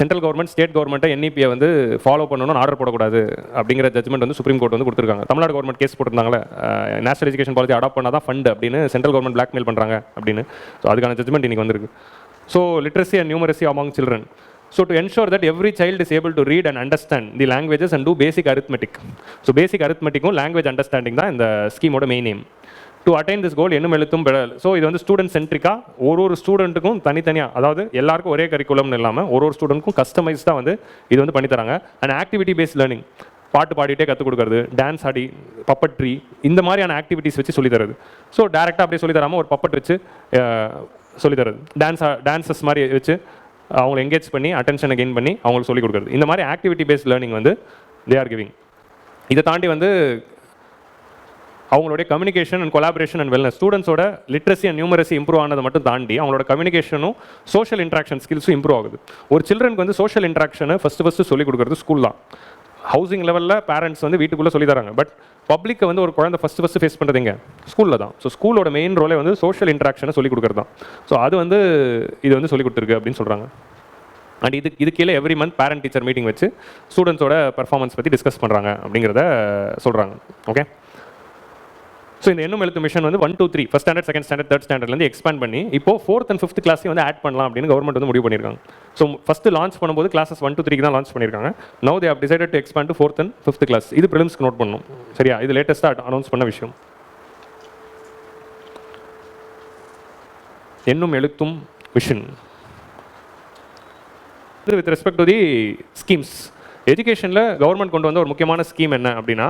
சென்ட்ரல் கவர்மெண்ட் ஸ்டேட் கவர்மெண்ட்டை NEP வந்து ஃபாலோ பண்ணணும்னு ஆர்டர் போடக்கூடாது அப்படிங்கிற ஜட்மெண்ட் வந்து சுப்ரீம் கோர்ட் வந்து கொடுத்துருக்காங்க. தமிழ்நாடு கவர்மெண்ட் கேஸ் போட்டிருந்தாங்களே நேஷனல் எஜுகேஷன் பாலிசி அடாப்ட் பண்ணால் தான் ஃபண்ட் அப்படின்னு சென்ட்ரல் கவர்மெண்ட் பிளாக்மெயில் பண்ணுறாங்க அப்படின்னு. ஸோ அதுக்கான ஜட்மெண்ட் இன்னைக்கு வந்திருக்கு. So literacy and numeracy among children. So to ensure that every child is able to read and understand the languages and do basic arithmetic. So basic arithmetic and language understanding தான் இந்த ஸ்கீமோட main aim. To attain this goal Ennum Ezhuthum பெறல். So இது வந்து student சென்ட்ரிக்காக ஒரு ஸ்டூடெண்ட்டுக்கும் தனித்தனியாக, அதாவது எல்லாருக்கும் ஒரே கரிக்குலம்னு இல்லாமல் ஒரு ஸ்டூடெண்ட்க்கும் கஸ்டமைஸ்டாக வந்து இது வந்து பண்ணித்தராங்க. அண்ட் ஆக்டிவிட்டி பேஸ்ட் லேர்னிங், பாட்டு பாடிட்டே கற்றுக் கொடுக்குறது, டான்ஸ் ஆடி, பப்பட்ரி, இந்த மாதிரியான ஆக்டிவிட்டிஸ் வச்சு சொல்லித்தரது. ஸோ டேரெக்டாக அப்படியே சொல்லித்தராமல் ஒரு பப்பட் வச்சு சொல்லித்தரது, டான்ஸஸ் மாதிரி வச்சு அவங்களை எங்கேஜ் பண்ணி அட்டென்ஷனை கெயின் பண்ணி அவங்களுக்கு சொல்லிக் கொடுக்குறது. இந்த மாதிரி ஆக்டிவிட்டி பேஸ்ட் லேர்னிங் வந்து தே ஆர் கிவிங். இதை தாண்டி வந்து அவங்களுடைய communication and collaboration and wellness, ஸ்டூடெண்ட்ஸோட லிட்ரஸி அண்ட் நியூமரசி இம்ப்ரூவ் ஆனதை மட்டும் தாண்டி அவங்களோட கம்யூனிகேஷனும் சோஷியல் இன்ட்ராக்ஷன் ஸ்கில்ஸும் இம்ப்ரூவ் ஆகுது. ஒரு சில்ட்ரனுக்கு வந்து சோஷியல் இன்ட்ராக்ஷனை ஃபஸ்ட்டு சொல்லிக் கொடுக்குறது ஸ்கூல் தான். ஹவுசிங் லெவலில் பேரண்ட்ஸ் வந்து வீட்டுக்குள்ளே சொல்லி தராங்க, பட் பப்ளிக்கை வந்து ஒரு குழந்தை ஃபஸ்ட்டு ஃபேஸ் பண்ணுறது எங்கே, ஸ்கூலில் தான். ஸோ ஸ்கூலோட மெயின் ரோலே வந்து சோஷியல் இன்ட்ராக்ஷனை சொல்லிக் கொடுக்குறது தான். ஸோ அது வந்து இது வந்து சொல்லிக் கொடுத்துருக்கு அப்படின்னு சொல்கிறாங்க. அண்ட் இது கீழே every month parent teacher meeting வச்சு ஸ்டூடெண்ட்ஸோட பர்ஃபார்மன்ஸ் பற்றி டிஸ்கஸ் பண்ணுறாங்க அப்படிங்கிறத சொல்கிறாங்க. ஓகே, ஸோ இந்த எண்ணும் எழுத்து மிஷன் வந்து 1, 2, 3 first standard, second standard, third ஸ்டாண்டர்ட்லேருந்து எக்ஸ்பேண்ட் பண்ணி இப்போ 4th and 5th கிளாஸையும் வந்து ஆட் பண்ணலாம் அப்படின்னு கவர்மெண்ட் வந்து முடிவு பண்ணியிருக்காங்க. ஸோ ஃபஸ்ட்டு லான்ச் பண்ணும்போது கிளாஸஸ் 1 to 3 தான் லான்ச் பண்ணியிருக்காங்க. Now they have decided to expand to 4th and 5th class. இது ப்ரிலிம்ஸ்க்கு நோட் பண்ணணும், சரியா? இது லேட்டஸ்ட்டாக அனௌன்ஸ் பண்ண விஷயம். எண்ணும் எழுத்தும் mission with respect to the schemes. எஜுகேஷனில் கவர்மெண்ட் கொண்டு வந்த ஒரு முக்கியமான ஸ்கீம் என்ன அப்படின்னா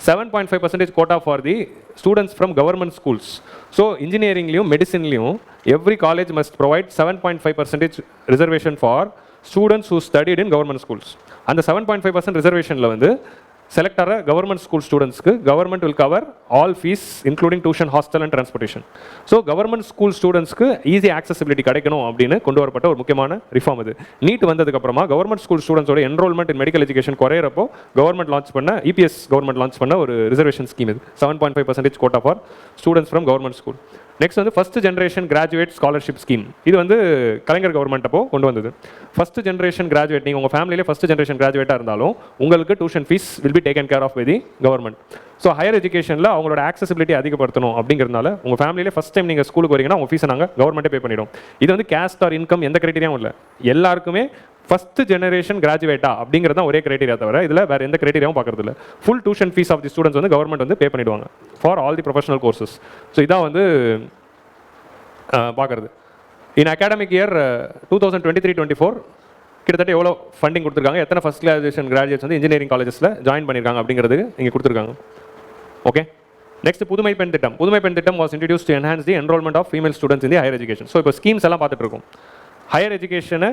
7.5% quota for the students from government schools. So இன்ஜினியரிங்லையும் மெடிசின்லையும் every college must provide 7.5% reservation for students who studied in government schools. அந்த 7.5% ரிசர்வேஷனில் வந்து செலக்ட் ஆகிற கவர்மெண்ட் ஸ்கூல் ஸ்டூடெண்ட்ஸ்க்கு government will cover all fees including tuition, hostel and transportation. So government school ஸ்டூடெண்ட்ஸ்க்கு easy accessibility கிடைக்கணும் அப்படின்னு கொண்டு வரப்பட்ட ஒரு முக்கியமான ரிஃபார்ம் இது. நீட் வந்ததுக்கப்புறமா கவர்மெண்ட் ஸ்கூல் ஸ்டூடெண்ட்ஸோட என்ரோல்மெண்ட் இன் மெடிக்கல் எஜுகேஷன் குறையிறப்போ கவர்மெண்ட் லான்ச் பண்ண இபிஎஸ் கவர்மெண்ட் லான்ச் பண்ண ஒரு ரிசர்வேஷன் ஸ்கீம் இது. 7.5% quota for students from government school. Next வந்து first generation graduate scholarship scheme. இது வந்து கலைஞர் கவர்மெண்ட் அப்போ கொண்டு வந்தது. ஃபர்ஸ்ட் ஜென்ரேஷன் கிராஜுவேட், நீங்கள் உங்கள் ஃபேமிலியிலே ஃபர்ஸ்ட் ஜென்ரேஷன் கிராஜுவேட்டாக இருந்தாலும் உங்களுக்கு tuition fees will be taken care of by the government. So higher எஜுகேஷனில் அவங்களோட ஆக்சசிபிலிட்டி அதிகப்படுத்தணும் அப்படிங்கிறதுனால உங்கள் ஃபேமிலியிலே ஃபஸ்ட் டைம் நீங்கள் ஸ்கூலுக்கு வரீங்கன்னா உங்கள் ஃபீஸை நாங்கள் கவர்மெண்ட்டே பே பண்ணிடும். இது வந்து கேஸ்ட் ஆர் இன்கம் எந்த கிரைட்டீரியாவும் இல்லை, எல்லாருக்குமே ஃபஸ்ட் ஜெனரேஷன் கிராஜுவேட்டா அப்படிங்கிறது தான் ஒரே கிரைட்டீரியா தவிர இதில் வேறு எந்த கிரைட்டீரியாவும் பார்க்கறது இல்லை. Full tuition fees of the students வந்து கவர்மெண்ட் வந்து பே பண்ணிடுவாங்க for all the professional courses. So இதான் வந்து பார்க்குறது. இன் அகாடமிக் இயர் 2023-24 கிட்டத்தட்ட எவ்வளோ ஃபண்டிங் கொடுத்துருக்காங்க, எத்தனை ஃபஸ்ட் கிராஜுவேட்ஸ் வந்து இன்ஜினியரிங் காலேஜஸில் ஜாயின் பண்ணியிருக்காங்க அப்படிங்கிறது இங்கே கொடுத்துருக்காங்க. ஓகே, நெக்ஸ்ட் புதுமை பெண் திட்டம். புதுமை பெண் திட்டம் was introduce to enhance the enrollment of female students in the higher education. So இப்போ ஸ்கீம்ஸ் எல்லாம் பார்த்துட்டு இருக்கோம். ஹையர் எஜுகேஷனை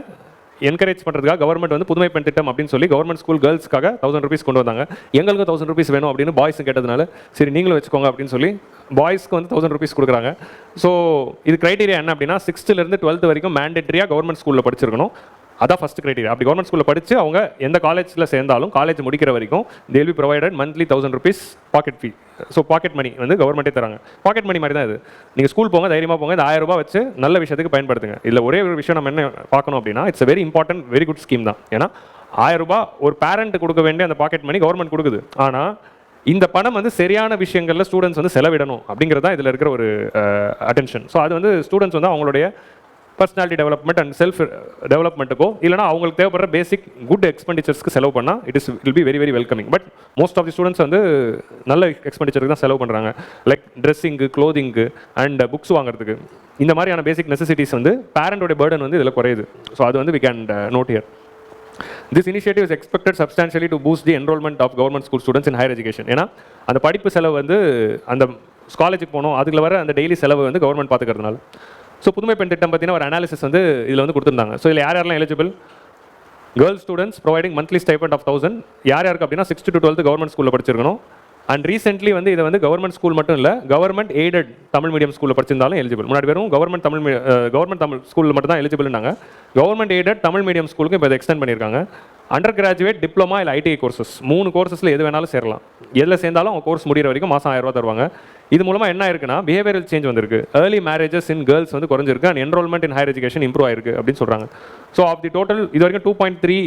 என்கரேஜ் பண்ணுறதுக்காக கவர்மெண்ட் வந்து புதுமை பெண் திட்டம் அப்படின்னு சொல்லி கவர்மெண்ட் ஸ்கூல் கேர்ள்ஸ்க்காக 1000 rupees கொண்டு வந்தாங்க. எங்களுக்கு 1000 rupees வேணும் அப்படின்னு பாய்ஸ் கேட்டதுனால சரி நீங்களும் வச்சுக்கோங்க அப்படின்னு சொல்லி பாய்ஸ்க்கு வந்து 1000 rupees கொடுக்குறாங்க. ஸோ இது கிரைட்டீரியா என்ன அப்படின்னா 6th-லேருந்து 12th வரைக்கும் மேண்டேட்ரியாக கவர்மெண்ட் ஸ்கூலில் படிச்சிருக்கணும். அதான் ஃபஸ்ட் கிரைட்டீரியா. அப்படி கவர்மெண்ட் ஸ்கூலில் படித்து அவங்க எந்த காலேஜில் சேர்ந்தாலும் காலேஜ் முடிக்கிற வரைக்கும் they will be provided monthly 1000 rupees packet fee. So pocket money வந்து கவர்மெண்ட்டே தராங்க. பாக்கெட் மணி மாதிரி தான் இது. நீங்கள் ஸ்கூல் போங்க, தைரியமாக போங்க, இந்த 1000 ரூபாய் வச்சு நல்ல விஷயத்துக்கு பயன்படுத்துங்க. இல்லை ஒரே ஒரு விஷயம் நம்ம என்ன பார்க்கணும் அப்படின்னா it's very important, very good scheme தான். ஏன்னா 1000 ரூபாய் ஒரு பேரண்ட் கொடுக்க வேண்டிய அந்த பாக்கெட் மணி கவர்மெண்ட் கொடுக்குது. ஆனால் இந்த பணம் வந்து சரியான விஷயங்களில் ஸ்டூடெண்ட்ஸ் வந்து செலவிடணும் அப்படிங்கிறது தான் இதில் இருக்கிற ஒரு அட்டென்ஷன். ஸோ அது வந்து ஸ்டூடெண்ட்ஸ் வந்து அவங்களுடைய பர்சனாலிட்டி டெவலப்மெண்ட் அண்ட் செல்ஃப் டெவலப்மெண்ட்டுக்கோ இல்லைனா அவங்களுக்கு தேவைப்படுற பேசிக் குட் எக்ஸ்பெண்டிச்சர்ஸ்க்கு செலவு பண்ணால் will be very very welcoming. But most of the students வந்து நல்ல எக்ஸ்பெண்டிச்சருக்கு தான் செலவு பண்ணுறாங்க. லைக் ட்ரெஸ்ஸிங்கு, க்ளோதிங்கு அண்ட் புக்ஸ் வாங்குறதுக்கு, இந்த மாதிரியான பேசிக் நெசசிட்டிஸ் வந்து பேரண்டோட பர்டன் வந்து இதில் குறையுது. ஸோ அது வந்து we can note here. This initiative is expected substantially to boost the enrollment of government school students in higher education. ஏன்னா அந்த படிப்பு செலவு வந்து அந்த காலேஜுக்கு போகணும், அதுக்கு வர அந்த டெய்லி செலவு வந்து கவர்மெண்ட் பார்த்துக்கிறதுனால. ஸோ புதுமை பெண் திட்டம் பார்த்தீங்கன்னா ஒரு அனாலிசிஸ் வந்து இதில் வந்து கொடுத்துருந்தாங்க. ஸோ இதில் யாரெல்லாம் eligible? Girls students providing monthly stipend of 1000. யாருக்கு அப்படின்னா 6th to 12th கவர்மெண்ட் ஸ்கூலில் படிச்சிருக்கணும். அண்ட் ரீசென்ட்லி வந்து இதை வந்து கவர்மெண்ட் ஸ்கூல் மட்டும் இல்லை, கவர்மெண்ட் எய்டட் தமிழ் மீடியம் ஸ்கூலில் படிச்சிருந்தாலும் எலிஜிபிள். முன்னாடி வெறும் கவர்மெண்ட் தமிழ் ஸ்கூலில் மட்டும் தான் எலிஜிபிள்னாங்க. கவர்மெண்ட் எய்டட் தமிழ் மீடியம் ஸ்கூலுக்கு இப்போ இதை எக்ஸ்டெண்ட் பண்ணியிருக்காங்க. அண்டர் கிராஜுவேட், டிப்ளமா இல்லை ஐடிஐ கோர்சஸ் 3 கோர்சஸில் எது வேணாலும் சேரலாம். எதில் சேர்ந்தாலும் அவங்க கோர்ஸ் முடிகிற வரைக்கும் மாதம் 1000 ரூபா தருவாங்க. இது மூலமாக என்ன இருக்குன்னா பிஹேவியரல் சேஞ்ச் வந்திருக்கு. ஏர்லி மேரேஜஸ் இன் கேர்ள்ஸ் வந்து குறைஞ்சிருக்கு and enrolment in higher education improve ஆயிருக்கு அப்படின்னு சொல்கிறாங்க. ஸோ ஆஃப் தி டோட்டல் இது வரைக்கும் 2.3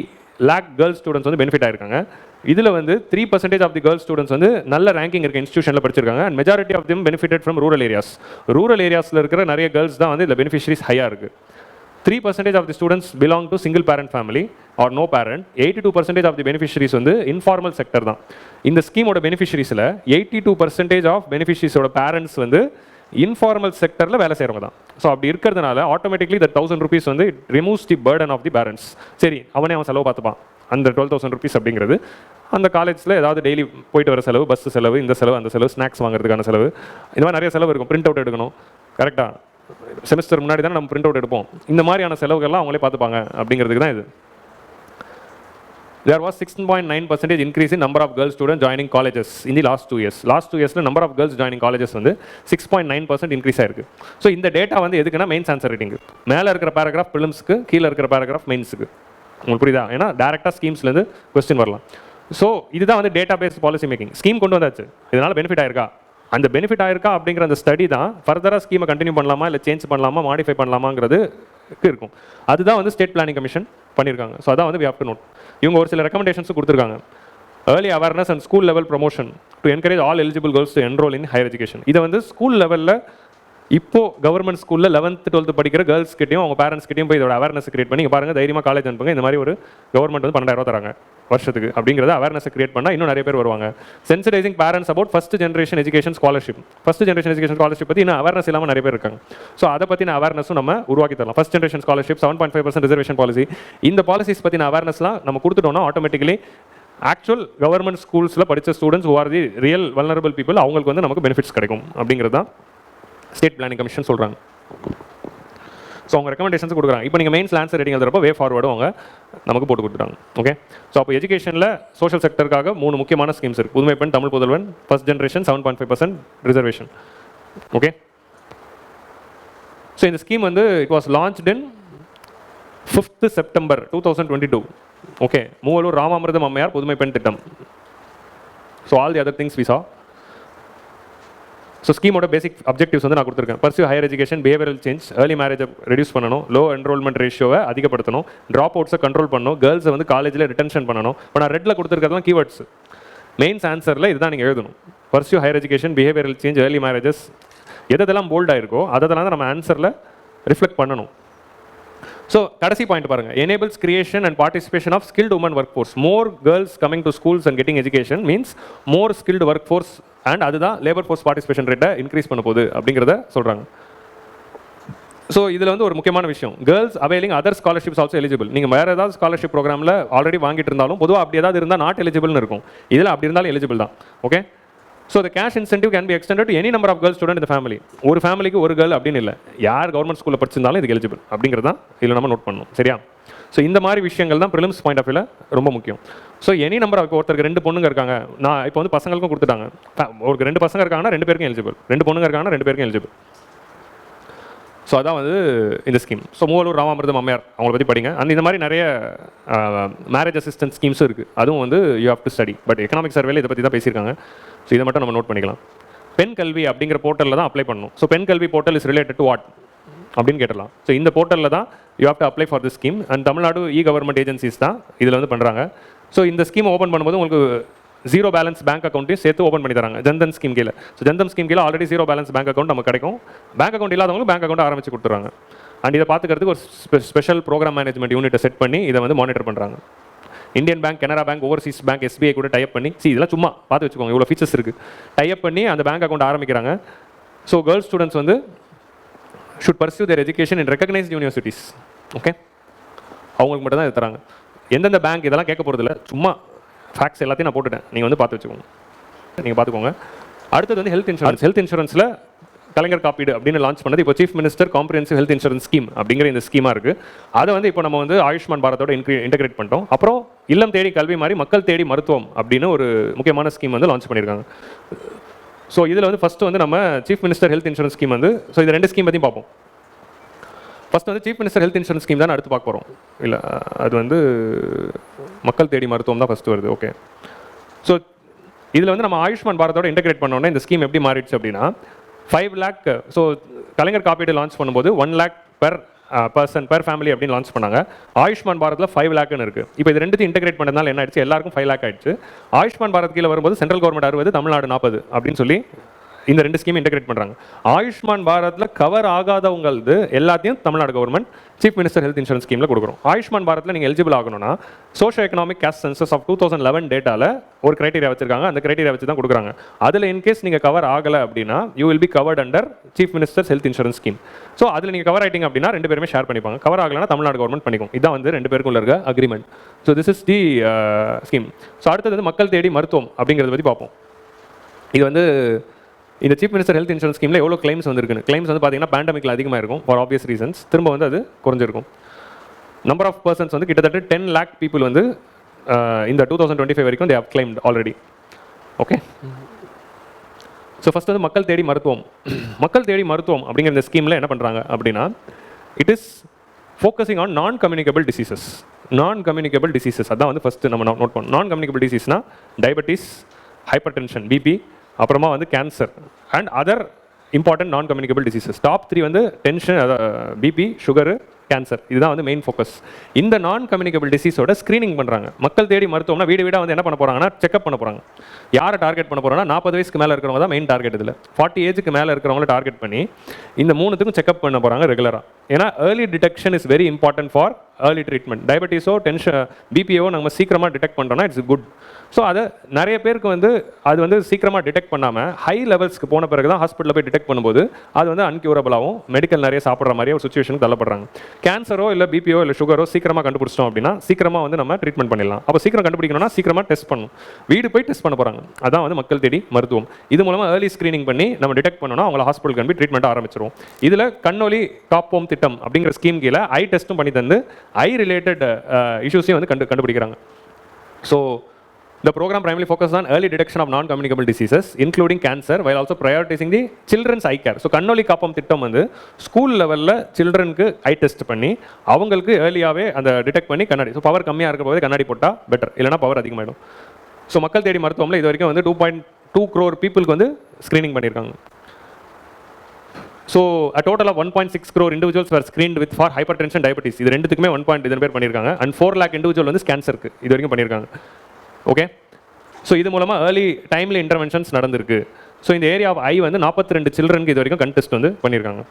lakh கேர்ள்ஸ் ஸ்டூடெண்ட்ஸ் வந்து பெனிஃபிட் ஆயிருக்காங்க. இதில் வந்து 3% ஆஃப் தி கேர்ள்ஸ் ஸ்டூடெண்ட்ஸ் வந்து நல்ல ரேங்கிங் இருக்க இன்ஸ்டியூஷனில் படிச்சிருக்காங்க. And majority of them benefited from rural areas. Rural ஏரியாஸில் இருக்கிற நிறைய கேர்ள்ஸ் தான் வந்து இதில் பெனிஃபிஷரிஸ் ஹையாக இருக்குது. 3% of the students belong to single parent family or no parent. 82% of the beneficiaries வந்து informal sector தான். இந்த ஸ்கீமோட பெனிஃபிஷரிஸில் 82% ஆஃப் பெனிஃபிஷரிஸோட பேரண்ட்ஸ் வந்து இன்ஃபார்மல் செக்டரில் வேலை செய்கிறவங்க தான். ஸோ அப்படி இருக்கிறதுனால ஆட்டோமேட்டிக்லி the 1000 rupees வந்து it removes the burden of the parents. சரி அவன் செலவு பார்த்துப்பான். அந்த 12,000 rupees அப்படிங்கிறது அந்த காலேஜில் ஏதாவது டெய்லி போயிட்டு வர செலவு, பஸ் செலவு, இந்த செலவு, அந்த செலவு, ஸ்நாக்ஸ் வாங்குறதுக்கான செலவு, இந்த மாதிரி நிறைய செலவு இருக்கும். பிரிண்ட் அவுட் எடுக்கணும், கரெக்டாக செமஸ்டர் முன்னாடி தான் நம்ம பிரிண்ட் அவுட் எடுப்போம். இந்த மாதிரியான செலவுகள்லாம் அவங்களே பார்த்துப்பாங்க அப்படிங்கிறதுக்கு தான் இது. There was 6.9% increase in number of girls students joining colleges in the last 2 years. Last 2 years number of girls joining colleges வந்து 6.9% increase ஆயிருக்கு. ஸோ இந்த டேட்டா வந்து எதுக்குன்னா மெயின்ஸ் ஆன்சர் ரைட்டிங். மேலே இருக்கிற பேராகிராஃப் ப்ரிலிம்ஸ்க்கு, கீழே இருக்கிற பேராகிராஃப் மெயின்ஸுக்கு. உங்களுக்கு புரியுதா? ஏன்னா டேரெக்டாக ஸ்கீம்ஸ்லேருந்து கொஸ்டின் வரலாம். ஸோ இதுதான் வந்து database policy making. Scheme கொண்டு வந்தாச்சு, இதனால் பெனிஃபிட் ஆயிருக்கா, அந்த பெனிஃபிட் ஆயிருக்கா அப்படிங்கிற அந்த ஸ்டடி தான் ஃபர்தராக ஸ்கீமை கண்டினியூ பண்ணலாமா இல்லை சேஞ்ச் பண்ணலாமா, மாடிஃபை பண்ணலாமாங்கிறது இருக்கும். அதுதான் வந்து ஸ்டேட் பிளானிங் கமிஷன் பண்ணியிருக்காங்க. ஸோ அதான் வந்து வி ஹேவ் டு நோட். இவங்க ஒரு சில ரெக்கமெண்டேஷன்ஸ் கொடுத்துருக்காங்க. Early awareness and school level promotion to encourage all eligible girls to enrol in higher education. இதை வந்து ஸ்கூல் லெவலில் இப்போ கவர்மெண்ட் ஸ்கூலில் 11th 12th படிக்கிற கேர்ள்ஸ் கிட்டையும் அவங்க பேரண்ட்ஸ் கிட்டையும் போய் இதோட அவேர்னஸ் கிரியேட் பண்ணி பாருங்கள், தைரியமாக காலேஜ் அனுப்புங்க, இந்த மாதிரி ஒரு கவர்மெண்ட் வந்து 12,000 தராங்க வருஷத்துக்கு அப்படிங்கிறத அவேர்னஸ் கிரியேட் பண்ணால் இன்னும் நிறைய பேர் வருவாங்க. Sensitizing parents about first generation education scholarship. First generation education scholarship பற்றி இன்னும் அவேர்னஸ் இல்லாமல் நிறைய பேர் இருக்காங்க. ஸோ அதை பற்றின அவேர்னஸும் நம்ம உருவாக்கி தரலாம். First generation scholarship, 7.5% reservation policy, இந்த பாலிசிஸ் பற்றின அவேர்னஸ்லாம் நம்ம கொடுத்துட்டோம்னா ஆட்டோமேட்டிக்கலி ஆக்சுவல் கவர்மெண்ட் ஸ்கூல்ஸில் படித்த students who are the real vulnerable people அவங்களுக்கு வந்து நமக்கு பெனிஃபிட்ஸ் கிடைக்கும் அப்படிங்கிறது தான் ஸ்டேட் பிளானிங் கமிஷன் சொல்கிறாங்க. ஸோ அவங்க ரெக்கமெண்டேஷன்ஸ் கொடுக்குறாங்க. இப்போ நீங்கள் மெயின்ஸ் ஆன்சர் ரேட்டிங் எழுதுறப்போ வே ஃபார்வர்டும் அவங்க நமக்கு போட்டு கொடுத்துட்டாங்க. ஓகே, ஸோ அப்போ எஜுகேஷனில் சோஷியல் செக்டருக்காக 3 முக்கியமான ஸ்கீம்ஸ் இருக்குது. புதுமை Penn, Tamil Pudhalvan, first generation 7.5% reservation. Okay, so இந்த ஸ்கீம் வந்து it was launched in 5th September 2022. Okay, Moovalur Ramamirtham Ammaiyar Pudhumai Penn திட்டம். So all the other things we saw. So ஸ்கீமோட பேசிக் அப்ஜெக்டிவ்ஸ் வந்து நான் கொடுத்துருக்கேன். Pursue higher education, behavioural change, early மேரேஜை ரெடியூஸ் பண்ணணும், லோ என்ரோல்மெண்ட் ரேஷியோவை அதிகப்படுத்தணும், ட்ராப் அவுட்ஸை கண்ட்ரோல் பண்ணணும், கேர்ள்ஸை வந்து காலேஜில் ரிட்டன்ஷன் பண்ணணும். இப்போ நான் ரெட்டில் கொடுத்துருக்கிறதுலாம் கீவேர்ட்ஸ். மெயின்ஸ் ஆன்சரில் இதுதான் நீங்கள் எழுதணும். Pursue higher education, behavioural change, early marriages, எதெல்லாம் போல்டாக இருக்கோ அதெல்லாம் தான் நம்ம ஆன்சரில் ரிஃப்ளெக்ட் பண்ணணும். ஸோ கடைசி பாயிண்ட் பாருங்கள், enables creation and participation of skilled woman workforce. More girls coming to schools and getting education means more skilled workforce and அதுதான் லேபர் ஃபோர்ஸ் பார்ட்டிசிபேஷன் ரேட்டை இன்க்ரீஸ் பண்ண போகுது அப்படிங்கிறத சொல்கிறாங்க. ஸோ இதில் வந்து ஒரு முக்கியமான விஷயம், girls availing other scholarships also eligible. நீங்கள் வேறு ஏதாவது ஸ்காலர்ஷிப் ப்ரோக்ராமில் ஆல்ரெடி வாங்கிட்டு இருந்தாலும் பொதுவாக அப்படி ஏதாவது இருந்தால் நாட் எலிஜிபிள்னு இருக்கும். இதில் அப்படி இருந்தாலும் எலிஜிபிள் தான். Okay, so the cash incentive can be extended to any number of girl student in the family. ஒரு ஃபேமிலிக்கு ஒரு கேர்ள் அப்படின்னு இல்லை, யார் கவர்மெண்ட் ஸ்கூலில் படிச்சிருந்தாலும் இதுக்கு எலிஜிபிள் அப்படிங்கிறது தான் இதில் நம்ம நோட் பண்ணணும். சரியா? ஸோ இந்த மாதிரி விஷயங்கள் தான் ப்ரிலிம்ஸ் பாயிண்ட் ஆஃப் வியூவில் ரொம்ப முக்கியம். ஸோ எனி நம்பர் இப்போ ஒருத்தருக்கு 2 பொண்ணுங்க இருக்காங்க, நான் இப்போ வந்து பசங்களுக்கும் கொடுத்துட்டாங்க. ஒரு 2 பசங்க இருக்காங்கன்னா 2 பேருக்கும் எலிஜிபிள், 2 பொண்ணுங்க இருக்காங்கன்னா 2 பேருக்கும் எலிஜிபிள். ஸோ அதான் வந்து இந்த ஸ்கீம். ஸோ மூவலூர் ராமாமிர்தம் அம்மையார் அவங்கள பற்றி படிங்க. இந்த மாதிரி நிறைய மேரேஜ் அசிஸ்டன்ஸ் ஸ்கீம்ஸும் இருக்குது, அதுவும் வந்து you have to study. But economic சர்வேல இதை பற்றி தான் பேசியிருக்காங்க. ஸோ இதை மட்டும் நம்ம நோட் பண்ணிக்கலாம். பெண் கல்வி அப்படிங்கிற போர்ட்டலில் தான் அப்ளை பண்ணணும். ஸோ பெண் கல்வி portal is related to what அப்படின்னு கேட்டலாம். ஸோ இந்த போர்ட்டலில் தான் you have to apply for the scheme. And Tamil Nadu government agencies தான் இதில் வந்து பண்ணுறாங்க. ஸோ இந்த ஸ்கீம் ஓப்பன் பண்ணும்போது உங்களுக்கு 0 பேலன்ஸ் பேங்க் அக்கௌண்ட்டையும் சேர்த்து ஓப்பன் பண்ணி தராங்க ஜன்தன் ஸ்கீம் கீழே. ஸோ ஜன்தன் ஸ்கீம் கீழே ஆல்ரெடி 0 பேலன்ஸ் பேங்க் அக்கௌண்ட் நமக்கு கிடைக்கும். பேங்க் அக்கௌண்ட் இல்லாதவங்களுக்கு பேங்க் அக்கௌண்ட் ஆரம்பிச்சு கொடுத்துறாங்க. அண்ட் இதை பார்த்துக்கிறதுக்கு ஒரு ஸ்பெஷல் ப்ரோக்ராம் மேனேஜ்மெண்ட் யூனிட்டை செட் பண்ணி இதை வந்து மானிட்டர் பண்ணுறாங்க. Indian bank, Canara bank, Overseas bank, SBI கூட டைப் பண்ணி, இதெல்லாம் சும்மா பார்த்து வச்சுக்கோங்க, இவ்வளோ ஃபீச்சர்ஸ் இருக்குது. டைப் பண்ணி அந்த பேங்க் அக்கௌண்ட் ஆரம்பிக்கிறாங்க. ஸோ கேர்ள்ஸ் ஸ்டூடெண்ட்ஸ் வந்து should pursue their education in recognised universities. Okay, அவங்களுக்கு மட்டும் தான் இது தராங்க. எந்தெந்த பேங்க் இதெல்லாம் கேட்க போகிறதில்ல, சும்மா ஃபேக்ட்ஸ் எல்லாத்தையும் நான் போட்டுட்டேன், நீங்கள் வந்து பார்த்து வச்சுக்கோங்க, நீங்கள் பார்த்துக்கோங்க. அடுத்தது வந்து ஹெல்த் இன்சூரன்ஸ். ஹெல்த் இன்சூரன்ஸில் கலைஞர் காப்பீடு அப்படின்னு லான்ச் பண்ணது இப்போ chief minister comprehensive health insurance scheme அப்படிங்கிற இந்த ஸ்கீமாக இருக்குது. அதை வந்து இப்போ நம்ம வந்து ஆயுஷ்மான் பாரத்தோட இன்டெகிரேட் பண்ணிட்டோம். அப்புறம் இல்லம் தேடி கல்வி மாதிரி மக்கள் தேடி மருத்துவம் அப்படின்னு ஒரு முக்கியமான ஸ்கீம் வந்து லான்ச் பண்ணியிருக்காங்க. ஸோ இதில் வந்து ஃபஸ்ட்டு வந்து நம்ம chief minister health insurance scheme வந்து, ஸோ இந்த 2 ஸ்கீம் பற்றியும் பார்ப்போம். ஃபஸ்ட் வந்து chief minister health insurance scheme தான் அடுத்து பார்க்க போகிறோம். இல்லை, அது வந்து மக்கள் தேடி மருத்துவம் தான் ஃபஸ்ட்டு வருது. ஓகே, ஸோ இதில் வந்து நம்ம ஆயுஷ்மான் பாரத்தோட இன்டெகிரேட் பண்ணோன்னே இந்த ஸ்கீம் எப்படி மாறிடுச்சு அப்படின்னா 5 lakh. ஸோ கலைஞர் காப்பீடு லான்ச் பண்ணும்போது 1 lakh per person per family அப்படின்னு லான்ச் பண்ணாங்க. ஆயுஷ்மான் பாரத்தில் 5 lakhன்னு இருக்குது. இப்போ இது 2த்தையும் இன்டெகிரேட் பண்ணதுனால என்ன ஆயிடுச்சு, எல்லாருக்கும் 5 lakh ஆயிடுச்சு. ஆயுஷ்மான் பாரத் கீழே வரும்போது சென்ட்ரல் கவர்மெண்ட் 60, தமிழ்நாடு 40 அப்படின்னு சொல்லி இந்த 2 ஸ்கீம் இன்டெகிரேட் பண்ணுறாங்க. ஆயுஷ்மான் பாரத்தில் கவர் ஆகாதவங்களது எல்லாத்தையும் Tamil Nadu government chief minister health insurance ஸ்கீமில் கொடுக்குறோம். ஆயுஷ்மான் பாரத்தில் நீங்கள் எலிஜிபிள் ஆகணும்னா socio economic caste census of 2011 டேட்டாவில் ஒரு கிரைட்டீரியா வச்சிருக்காங்க. அந்த கிரைட்டீரியா வச்சு தான் கொடுக்குறாங்க. அதில் இன்கேஸ் நீங்கள் கவர் ஆகலை அப்படின்னா you will be covered under chief minister's health insurance scheme. So அதில் நீங்கள் கவர் ஆகிட்டீங்க அப்படின்னா 2 பேருமே ஷேர் பண்ணிப்பாங்க. கவர் ஆகலைன்னா தமிழ்நாடு கவர்மெண்ட் பண்ணிக்கும். இதான் வந்து 2 பேருக்குள்ள இருக்க agreement. So this is the scheme. So அடுத்தது வந்து மக்கள் தேடி மருத்துவம் அப்படிங்கிறத பற்றி பார்ப்போம். இது வந்து இந்த சீஃப் மினிஸ்டர் ஹெல்த் இன்சூரன்ஸ் ஸ்கீமில் எவ்வளோ கிளைம்ஸ் வந்துருக்குன்னு. கிளைம்ஸ் வந்து பார்த்தீங்கன்னா பேண்டமிக்கில் அதிகமாக இருக்கும் ஃபார் ஆப்வியஸ் ரீசன்ஸ். திரும்ப வந்து அது குறைஞ்சிருக்கும். நம்பர் ஆஃப் பர்சன்ஸ் வந்து கிட்டத்தட்ட 10 lakh people வந்து இந்த 2025 வரைக்கும் they have claimed already. Okay, so first வந்து மக்கள் தேடி மருத்துவம். மக்கள் தேடி மருத்துவம் அப்படிங்கிற இந்த ஸ்கீமில் என்ன பண்ணுறாங்க அப்படின்னா it is focusing on non communicable diseases. Non communicable diseases அதான் வந்து ஃபஸ்ட்டு நம்ம நோட் பண்ணணும். நான் கம்யூனிகபிள் டிசீஸ்னால் டயபெட்டிஸ், ஹைப்பர் டென்ஷன், பிபி, அப்புறமா வந்து cancer and other important non communicable diseases. Top 3 வந்து டென்ஷன், பிபி, சுகரு, கேன்சர். இதுதான் வந்து மெயின் ஃபோக்கஸ். இந்த நான் கம்யூனிகபிள் டிசீஸோட ஸ்க்ரீனிங் பண்ணுறாங்க. மக்கள் தேடி மருத்துவம்னா வீடு வீடாக வந்து என்ன பண்ண போகிறாங்கன்னா செக்அப் பண்ண போகிறாங்க. யாரை டார்கெட் பண்ண போகிறாங்கன்னா 40 வயசுக்கு மேலே இருக்கிறவங்க தான் மெயின் டார்கெட். இதில் 40 ஏஜுக்கு மேலே இருக்கிறவங்கள டார்கெட் பண்ணி இந்த 3த்துக்கும் செக்அப் பண்ண போகிறாங்க ரெகுலராக. ஏன்னா early detection is very important for early treatment. டயபெட்டிஸோ பிபிஓ நம்ம சீக்கிரமாக டிடெக்ட் பண்ணுறோம்னா இட்ஸ் குட். ஸோ அதை நிறைய பேருக்கு வந்து அது வந்து சீக்கிரமாக டிடெக்ட் பண்ணாமல் ஹை லெவல்ஸ்க்கு போன பிறகு தான் ஹாஸ்பிட்டலில் போய் டிடெக்ட் பண்ணும்போது அது வந்து அன்க்யூரபிளாகவும் மெடிக்கல் நிறைய சாப்பிட்ற மாதிரியே ஒரு சுச்சுவேஷனுக்கு தள்ளப்படுறாங்க. கேன்சரோ இல்லை பிபிஓ இல்லை சுகரோ சீக்கிரமாக கண்டுபிடிச்சிட்டோம் அப்படின்னா சீக்கிரமாக வந்து நம்ம ட்ரீட்மெண்ட் பண்ணிடலாம். அப்போ சீக்கிரம் கண்டுபிடிக்கணும்னா சீக்கிரமாக டெஸ்ட் பண்ணணும், வீடு போய் டெஸ்ட் பண்ண போகிறாங்க. அதான் வந்து மக்கள் தேடி மருத்துவம். இது மூலமாக ஏர்லி ஸ்க்ரீனிங் பண்ணி நம்ம டிடெக்ட் பண்ணோம்னா அவங்கள ஹாஸ்பிட்டலுக்கு அனுப்பி ட்ரீட்மெண்ட் ஆரம்பிச்சிருவோம். இதில் கண்ணொலி காப்போம் திட்டம் அப்படிங்கிற ஸ்கீம் கீழே ஐ டெஸ்ட்டும் பண்ணி தந்து ஐ ரிலேட்டட் இஷ்யூஸையும் வந்து கண்டுபிடிக்கிறாங்க. So the program primarily focuses on early detection of non-communicable diseases, including cancer, while also prioritizing the children's eye care. So, கண்ணொலி காப்பம் திட்டம் வந்து ஸ்கூல் லெவலில் சில்ட்ரனுக்கு ஐ டெஸ்ட் பண்ணி அவங்களுக்கு ஏர்லியாகவே அந்த டிடெக்ட் பண்ணி கண்ணாடி, ஸோ பவர் கம்மியாக இருக்கிற போது கண்ணாடி போட்டால் பெட்டர், இல்லைனா பவர் அதிகமாகிடும். ஸோ மக்கள் தேடி மருத்துவமில் இது வரைக்கும் வந்து 2.2 crore பீப்புளுக்கு வந்து ஸ்க்ரீனிங் பண்ணியிருக்காங்க. So a total of 1.6 crore individuals were screened with for hypertension, diabetes. இது ரெண்டுத்துக்குமே 1.2 பேர் பண்ணியிருக்காங்க. அண்ட் 4 lakh இண்டிவிஜுவல் வந்து கேன்சருக்கு இது வரைக்கும் பண்ணியிருக்காங்க. ஓகே, ஸோ இது மூலமாக ஏர்லி டைமில் இன்டர்வென்ஷன்ஸ் நடந்திருக்கு. ஸோ இந்த ஏரியா ஆஃப் ஐ வந்து 42 சில்ட்ரனுக்கு இது வரைக்கும் கண்டெஸ்ட் வந்து பண்ணியிருக்காங்க.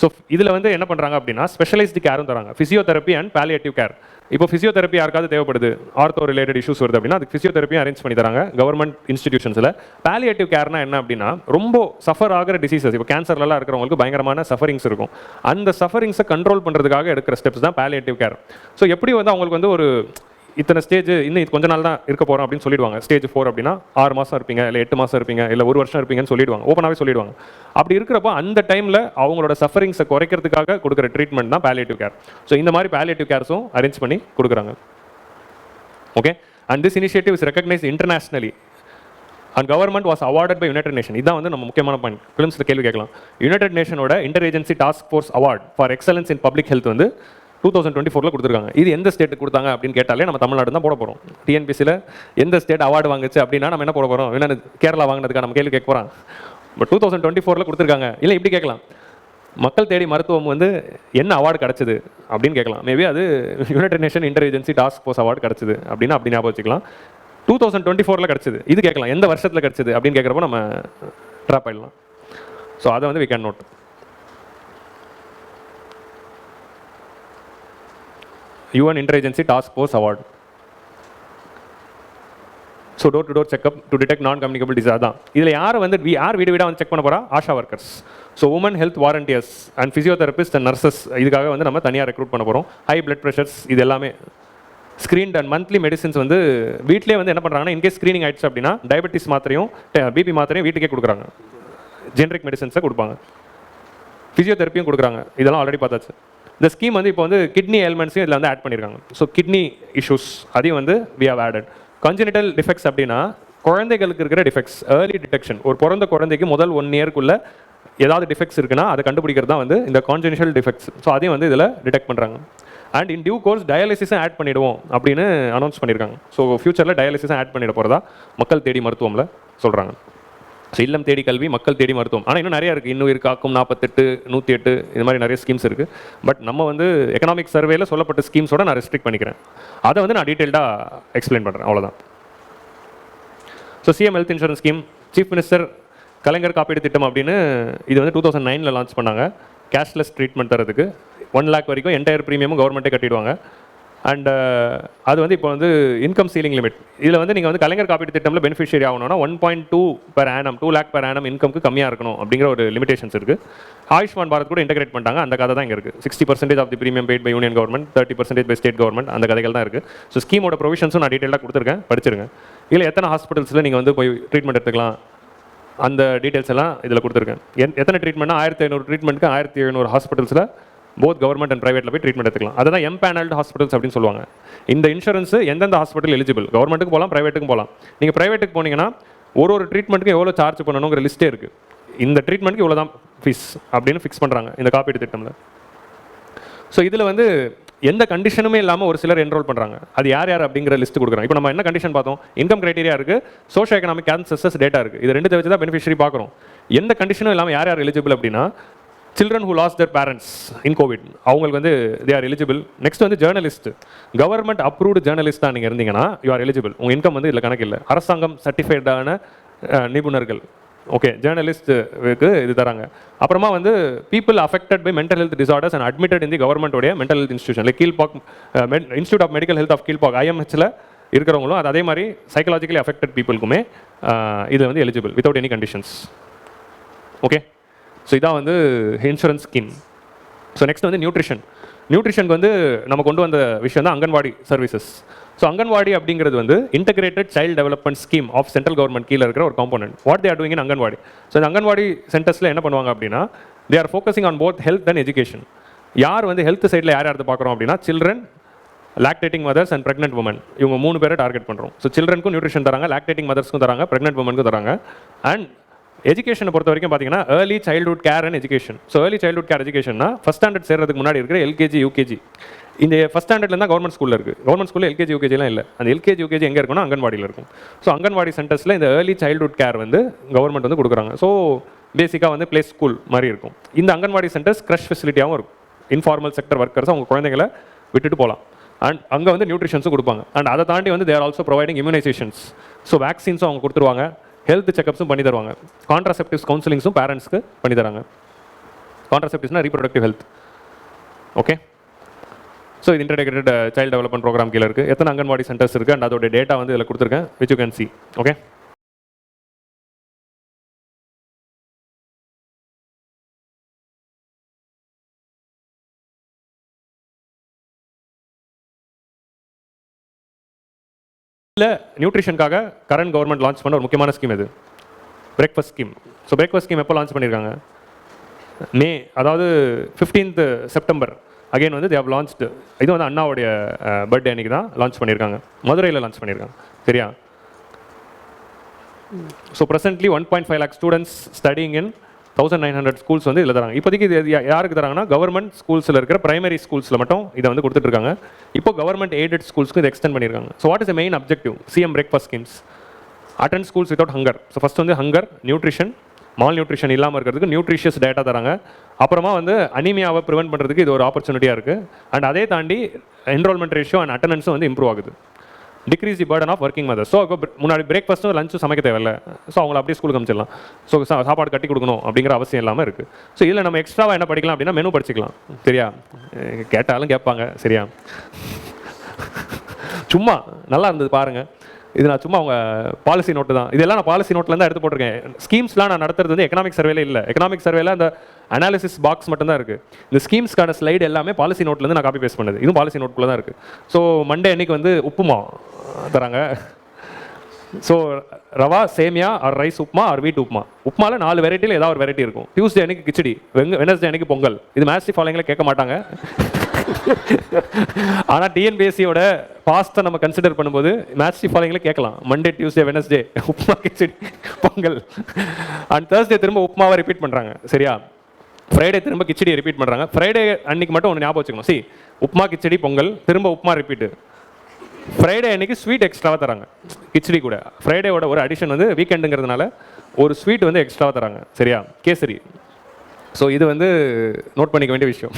ஸோ இதில் வந்து என்ன பண்ணுறாங்க அப்படின்னா ஸ்பெஷலைஸ்டு கேரும் தராங்க, ஃபிசியோதெரப்பி அண்ட் பாலியேட்டிவ் கேர். இப்போ ஃபிசியோதெரப்பி யாருக்காவது தேவைப்படுது, ஆர்த்தோ ரிலேட்டட் இஷ்யூஸ் வருது அப்படின்னா அதுக்கு ஃபிசியோதெரப்பியும் அரேஞ்ச் பண்ணி தராங்க கவர்மெண்ட் இன்ஸ்டிடியூஷன்ஸில். பாலியேட்டிவ் கேர்னா என்ன அப்படின்னா ரொம்ப சஃபர் ஆகிற டிசீசஸ், இப்போ கேன்சர்லாம் இருக்கிறவங்களுக்கு பயங்கரமான சஃபரிங்ஸ் இருக்கும், அந்த சஃபரிங்ஸை கண்ட்ரோல் பண்ணுறதுக்காக எடுக்கிற ஸ்டெப்ஸ் தான் பாலியேட்டிவ் கேர். ஸோ எப்படி வந்து அவங்களுக்கு வந்து ஒரு இத்தனை ஸ்டேஜ் இன்னும் கொஞ்ச நாள் தான் இருக்க போகிறோம் அப்படின்னு சொல்லிடுவாங்க. ஸ்டேஜ் 4 அப்படின்னா 6 மாதம் இருப்பீங்க, இல்லை 8 மாதம் இருப்பீங்க, இல்லை 1 வருஷம் இருப்பீங்கன்னு சொல்லிடுவாங்க, ஓப்பனாகவே சொல்லிடுவாங்க. அப்படி இருக்கிறப்போ அந்த டைமில் அவங்களோட சஃபரிங்ஸை குறைக்கிறதுக்காக கொடுக்குற ட்ரீட்மெண்ட் தான் பாலியேட்டிவ் கேர். ஸோ இந்த மாதிரி பாலியேட்டிவ் கேர்ஸும் அரேஞ்ச் பண்ணி கொடுக்குறாங்க. Okay, and this initiative is recognised internationally and government was awarded by United Nation. இதான் வந்து நம்ம முக்கியமான பாயிண்ட், ஃபிலிம்ஸில் கேள்வி கேட்கலாம். யுனைடெட் நேஷனோட inter agency task force award for excellence in public health வந்து 2024 கொடுத்துருக்காங்க. இது எந்த ஸ்டேட்டுக்கு கொடுத்தாங்க அப்படின்னு கேட்டாலே நம்ம தமிழ்நாடு தான் போட போகிறோம். டிஎன்பிசியில் எந்த ஸ்டேட் அவார்டு வாங்குச்சு அப்படின்னா நம்ம என்ன போட போகிறோம், என்ன கேரளா வாங்கினதுக்காக நம்ம கேள்வி கேட்க போகிறோம். பட் 2024 கொடுத்துருக்காங்க. இல்லை இப்படி கேட்கலாம், மக்கள் தேடி மருத்துவம் வந்து என்ன அவார்டு கிடச்சிது அப்படின்னு கேட்கலாம். மேபி அது United nation inter agency task force award கிடச்சிது அப்படின்னு அப்படி ஞாபகம் வச்சுக்கலாம். 2024 கிடச்சிது, இது கேட்கலாம் எந்த வருஷத்தில் கிடச்சிது அப்படின்னு கேட்குறப்போ நம்ம ட்ராப் ஆகிடலாம். ஸோ அதை வந்து we can note. UN Interagency Task Force Award. So door to door checkup to detect non communicable disease. தான் இதில் யார் வந்து யார் வீடு வீடாக வந்து செக் பண்ண போகிறா, ASHA workers. So woman health volunteers and physiotherapist and nurses இதுக்காக வந்து நம்ம தனியாக ரெக்ரூட் பண்ண போகிறோம். ஹை பிளட் ப்ரெஷர்ஸ் இது எல்லாமே ஸ்க்ரீன்ட் அண்ட் மந்த்லி மெடிசின்ஸ் வந்து வீட்டிலே வந்து என்ன பண்ணுறாங்கன்னா இன்கேஸ் ஸ்க்ரீனிங் ஆயிடுச்சு அப்படின்னா டயபெட்டிஸ் மாத்திரையும் பிபி மாத்திரையும் வீட்டுக்கே கொடுக்குறாங்க, ஜென்ரிக் மெடிசன்ஸை கொடுப்பாங்க, ஃபிசியோதெரப்பியும் கொடுக்குறாங்க. இதெல்லாம் ஆல்ரெடி பார்த்தாச்சு. இந்த ஸ்கீம் வந்து இப்போ வந்து கிட்னி எலிமெண்ட்ஸையும் இதில் வந்து ஆட் பண்ணியிருக்காங்க. ஸோ கிட்னி இஷ்யூஸ் அதையும் வந்து we have added. Congenital defects அப்படின்னா குழந்தைகளுக்கு இருக்கிற டிஃபெக்ட்ஸ் ஏர்லி டிடெக்ஷன். ஒரு பிறந்த குழந்தைக்கு முதல் 1 இயர்க்குள்ளே ஏதாவது டிஃபெக்ட்ஸ் இருக்குன்னா அதை கண்டுபிடிக்கிறது தான் வந்து இந்த கான்ஜெனிட்டல் டிஃபெக்ட்ஸ். ஸோ அதையும் வந்து இதில் டிடெக்ட் பண்ணுறாங்க. அண்ட் இன் டியூ கோர்ஸ் டயாலிசிஸும் ஆட் பண்ணிவிடுவோம் அப்படின்னு அனௌன்ஸ் பண்ணியிருக்காங்க. ஸோ ஃபியூச்சரில் டயாலிசிஸும் ஆட் பண்ணிட போகிறதா மக்கள் தேடி மருத்துவமில் சொல்கிறாங்க. ஸோ இல்லம் தேடி கல்வி, மக்கள் தேடி மருத்துவம். ஆனால் இன்னும் நிறையா இருக்குது, இன்னும் காக்கும் 48, 108 இது மாதிரி நிறைய ஸ்கீம்ஸ் இருக்குது. பட் நம்ம வந்து எக்கனாமிக் சர்வேல சொல்லப்பட்ட ஸ்கீம்ஸோட நான் ரெஸ்ட்ரிக்ட் பண்ணிக்கிறேன். அதை வந்து நான் டீட்டெயில்டாக எக்ஸ்பிளைன் பண்ணுறேன், அவ்வளோதான். So CM health insurance scheme, chief minister Kalaignar காப்பீடு திட்டம் அப்படின்னு இது வந்து 2009 லான்ச் பண்ணாங்க. கேஷ்லெஸ் ட்ரீட்மெண்ட் தரதுக்கு 1 lakh வரைக்கும் என்டையர் ப்ரீமியமும் கவர்மெண்ட்டே கட்டிடுவாங்க. அண்ட் அது வந்து இப்போ வந்து இன்கம் சீலிங் லிமிட். இதில் வந்து நீங்கள் வந்து கலைஞர் காப்பீடு திட்டமில் பெனிஃபிஷியரி ஆகணும்னா 1.2 per annum 2 lakh per annum இன்கம்க்கு கம்மியாக இருக்கணும் அப்படிங்கிற ஒரு லிமிடேஷன்ஸ் இருக்குது. ஆயுஷ்மான் பாரத் கூட இன்டெகிரேட் பண்ணிட்டாங்க, அந்த கதை தான் இங்கே இருக்குது. 60% of the premium paid by union government, 30% by state government, அந்த கதைகள் தான் இருக்குது. ஸோ ஸ்கீமோட ப்ரொவிஷன்ஸும் நான் டீட்டெயிலாக கொடுத்துருக்கேன், படிச்சிருங்க. இல்லை எத்தனை ஹாஸ்பிட்டல்ஸில் நீங்கள் வந்து போய் ட்ரீட்மெண்ட் எடுத்துக்கலாம் அந்த டீட்டெயில்ஸ் எல்லாம் இதில் கொடுத்துருக்கேன். எத்தனை ட்ரீட்மெண்ட்னா 1500 ட்ரீட்மெண்ட்டுக்கு 1700 ஹாஸ்பிட்டல்ஸில் போத் கவர்மெண்ட் அண்ட் ப்ரைவேட்டில் போய் ட்ரீட்மெண்ட் எடுத்துக்கலாம். அதான் எம்பேனல்டு ஹாஸ்பிட்டல்ஸ் அப்படின்னு சொல்லுவாங்க. இந்த இன்சூரன்ஸ் எந்தெந்த ஹாஸ்பிட்டல் எலிஜிபிள், கவர்மெண்ட்டுக்கு போகலாம், ப்ரைவேட்டுக்கும் போகலாம். நீங்கள் ப்ரைவேட்டுக்கு போனீங்கன்னா ஒரு ட்ரீட்மெண்ட்டுக்கு எவ்வளோ சார்ஜ் பண்ணணுங்கிற லிஸ்ட்டே இருக்குது. இந்த ட்ரீட்மெண்ட்டுக்கு இவ்வளோ தான் ஃபீஸ் அப்படின்னு ஃபிக்ஸ் பண்ணுறாங்க இந்த காப்பீடு திட்டமில். ஸோ இதில் வந்து எந்த கண்டிஷனுமே இல்லாமல் ஒரு சிலர் என்ரோல் பண்ணுறாங்க. அது யார் யார் அப்படிங்கிற லிஸ்ட் கொடுக்குறாங்க. இப்போ நம்ம என்ன கண்டிஷன் பார்த்தோம், இன்கம் கிரைட்டீரியா இருக்குது, சோஷியோ எக்கனாமிக் கேன்சஸ் டேட்டா இருக்குது. இது ரெண்டு வச்சு தான் பெனிஃபிஷரி பார்க்குறோம். எந்த கண்டிஷனும் இல்லாமல் யார் யார் எலிஜிபிள் அப்படின்னா children who lost their parents in COVID அவங்களுக்கு வந்து they are eligible. நெக்ஸ்ட் வந்து ஜேர்னலிஸ்ட், கவர்மெண்ட் அப்ரூவ்டு ஜேர்னலிஸ்டாக நீங்கள் இருந்தீங்கன்னா யூ ஆர் எலிஜிபிள். உங்கள் இன்கம் வந்து இதில் கணக்கு இல்லை. அரசாங்கம் சர்டிஃபைடான நிபுணர்கள் ஓகே, ஜேர்னலிஸ்ட்டுக்கு இது தராங்க. அப்புறமா வந்து people affected by mental health disorders and admitted in the கவர்மெண்ட்டோடைய mental health institution like Kilpauk institute of medical health of Kilpauk ஐஎம்ஹெச்சில் இருக்கிறவங்களும் அது அதே மாதிரி சைக்கலாஜிக்கலி அஃபெக்டட் பீப்புளுக்குமே இது வந்து eligible without any conditions. Okay, so இதான் வந்து இன்சூரன்ஸ் ஸ்கீம். ஸோ நெக்ஸ்ட் வந்து நியூட்ரிஷனுக்கு வந்து நம்ம கொண்டு வந்த விஷயம் தான் அங்கன்வாடி சர்வீசஸ். ஸோ அங்கன்வாடி அப்படிங்கிறது வந்து integrated child development scheme of central government கீழே இருக்கிற ஒரு component. What they are doing in anganwadi. So இந்த அங்கன்வாடி சென்டர்ஸில் என்ன பண்ணுவாங்க அப்படின்னா they are focusing on both health and education. யார் வந்து ஹெல்த் சைடில் யார் யார் பார்க்குறோம் அப்படின்னா children, lactating mothers and pregnant woman, இவங்க 3 பேரை டார்கெட் பண்ணுறோம். ஸோ சில்ட்ரனுக்கும் நியூட்ரிஷன் தராங்க, லாக்டேட்டிங் மதர்ஸ்க்கும் தராங்க, ப்ரெக்னென்ட் உமனுக்கும் தராங்க. அண்ட் எஜுகேஷனை பொறுத்த வரைக்கும் பார்த்தீங்கன்னா early childhood care and education. So early childhood care எஜுகேஷன்னா ஃபஸ்ட் ஸ்டாண்டர்ட் சேர்றதுக்கு முன்னாடி இருக்கிற எல்கேஜி யூகேஜி. இந்த ஃபஸ்ட் ஸ்டாண்டர்ட்ல தான் கவர்மெண்ட் ஸ்கூலில் இருக்குது. கவர்மெண்ட் ஸ்கூலில் எல்கேஜி யூகேஜிலாம் இல்லை. அந்த எல்கேஜி யூகேஜி எங்கே இருக்குன்னா அங்கன்வாடியில் இருக்கும். ஸோ அங்கன்வாடி சென்டர்ஸில் இந்த ஏர்லி சைல்டுஹுட் கேர் வந்து கவர்மெண்ட் வந்து கொடுக்குறாங்க. ஸோ பேசிக்காக வந்து ப்ளே ஸ்கூல் மாதிரி இருக்கும். இந்த அங்கன்வாடி சென்டர்ஸ் க்ரஷ் ஃபெசிலிட்டியாகவும் இருக்கும். இன்ஃபார்மல் செக்டர் ஒர்க்கர்ஸ் அவங்க குழந்தைங்களை விட்டுட்டு போகலாம். அண்ட் அங்கே வந்து நியூட்ரிஷன்ஸும் கொடுப்பாங்க. அண்ட் அதை தாண்டி வந்து தேர் ஆல்சோ ப்ரொவைடிங் இம்யூனைசேஷன்ஸ். ஸோ வேக்சின்ஸும் அவங்க கொடுத்துருவாங்க, ஹெல்த் செக்கப்ஸும் பண்ணி தருவாங்க, கான்ட்ராசெப்டிவ்ஸ் கவுன்சிலிங்ஸும் பேரண்ட்ஸ்க்கு பண்ணி தராங்க. கான்ட்ராசெப்டிவ்ஸ்னா ரீப்ரொடக்டிவ் ஹெல்த். ஓகே, ஸோ இது இன்டகிரேட்டட் சைல்டு டெவலப்மெண்ட் ப்ரோக்ராம் கீழே இருக்குது. எத்தனை அங்கன்வாடி சென்டர்ஸ் இருக்குது அண்ட் அதோட டேட்டா வந்து இதில் கொடுத்துருக்கேன், which you can see. Okay, இல்லை நியூட்ரிஷனுக்காக கரண்ட் கவர்மெண்ட் லான்ச் பண்ண ஒரு முக்கியமான ஸ்கீம் இது breakfast scheme. So breakfast scheme எப்போ லான்ச் பண்ணியிருக்காங்க? மே, அதாவது 15th செப்டம்பர் அகைன் வந்து தே ஹவ் லான்ச்டு. இது வந்து அண்ணாவுடைய பர்த்டே அன்றைக்கி தான் லான்ச் பண்ணியிருக்காங்க, மதுரையில் லான்ச் பண்ணியிருக்காங்க. சரியா? So presently 1.5 lakh students studying in 1900 schools வந்து இதில் தராங்க. இப்போதைக்கு இது யாருக்கு தராங்கன்னா கவர்மெண்ட் ஸ்கூல்ஸில் இருக்கிற பிரைமரி ஸ்கூல்ஸில் மட்டும் இதை வந்து கொடுத்துட்ருக்காங்க. இப்போ கவர்மெண்ட் எய்டட் ஸ்கூல்ஸ்க்கு இதை எக்ஸ்டெண்ட் பண்ணியிருக்காங்க. So what is the main objective CM breakfast schemes? Attend schools without hunger. So first வந்து ஹங்கர், நியூட்ரிஷன், மால் நியூட்ரிஷன் இல்லாமல் இருக்கிறதுக்கு நியூட்ரிஷியஸ் டேட்டா தராங்க. அப்புறமா வந்து அனிமியாவை ப்ரிவென்ட் பண்ணுறதுக்கு இது ஒரு ஆப்பர்ச்சுனிட்டியாக இருக்குது. அண்ட் அதே தாண்டி என்ரோல்மெண்ட் ரேஷியோ அண்ட் அட்டெண்டன்ஸும் வந்து இம்ப்ரூவ் ஆகுது. Decrease the burden of working mothers. So முன்னாடி பிரேக்ஃபாஸ்ட்டும் லஞ்சும் சமைக்க தேவையில்லை. ஸோ அவங்கள அப்படியே ஸ்கூலுக்கு அனுப்பிச்சிடலாம். ஸோ சாப்பாடு கட்டி கொடுக்கணும் அப்படிங்கிற அவசியம் இல்லாமல் இருக்குது. ஸோ இதில் நம்ம எக்ஸ்ட்ராவாக என்ன படிக்கலாம் அப்படின்னா மெனு படிச்சிக்கலாம். சரியா? கேட்டாலும் கேட்பாங்க. சரியா? சும்மா நல்லா இருந்தது பாருங்கள். இது நான் சும்மா அவங்க பாலிசி நோட்டு தான். இதெல்லாம் நான் பாலிசி நோட்டில் தான் எடுத்து போட்டிருக்கேன். ஸ்கீம்ஸ்லாம் நான் நடத்துறது வந்து எக்கனாமிக் சர்வேல இல்லை. எக்கனாமிக் சர்வேல அந்த அனாலிசிஸ் பாக்ஸ் மட்டும் தான் இருக்குது. இந்த ஸ்கீம்ஸ்க்கான ஸ்லைடு எல்லாமே பாலிசி நோட்லேருந்து நான் காப்பி பேஸ்ட் பண்ணது. இதுவும் பாலிசி நோட்டுக்குள்ளே தான் இருக்குது. ஸோ மண்டே அன்னைக்கு வந்து உப்புமா தராங்க. ஸோ ரவா சேமியா ஆர் ரைஸ் உப்மா ஆர் வீட் உப்மா. உப்மாவில் 4 வெரைட்டியில் ஏதாவது ஒரு வெரைட்டி இருக்கும். டியூஸ்டே அன்னைக்கு கிச்சடி, வெனஸ்டே அன்னைக்கு பொங்கல். இது மேத்ஸ் ஃபாலோயிங்கில் கேட்க மாட்டாங்க. ஆனால் டிஎன்பிஎஸ்சியோட பாஸ்ட்டை நம்ம கன்சிடர் பண்ணும்போது மேத்ஸ் ஃபாலோயிங்கில் கேட்கலாம். Monday, Tuesday, Wednesday upma, khichdi, Pongal. And Thursday திரும்ப உப்மாவை ரிப்பீட் பண்ணுறாங்க. சரியா? ஃப்ரைடே திரும்ப கிச்சடியை ரிப்பீட் பண்ணுறாங்க. ஃப்ரைடே அன்னைக்கு மட்டும் ஒன்று ஞாபகம் வச்சுக்கணும். சி, உப்மா, கிச்சடி, பொங்கல், திரும்ப உப்மா ரிப்பீட்டு. ஃப்ரைடே அன்னைக்கு ஸ்வீட் எக்ஸ்ட்ராவாக தராங்க கிச்சடி கூட. ஃப்ரைடேவோட ஒரு அடிஷன் வந்து வீக்கெண்டுங்கிறதுனால ஒரு ஸ்வீட் வந்து எக்ஸ்ட்ராவாக தராங்க. சரியா? கேசரி. ஸோ இது வந்து நோட் பண்ணிக்க வேண்டிய விஷயம்.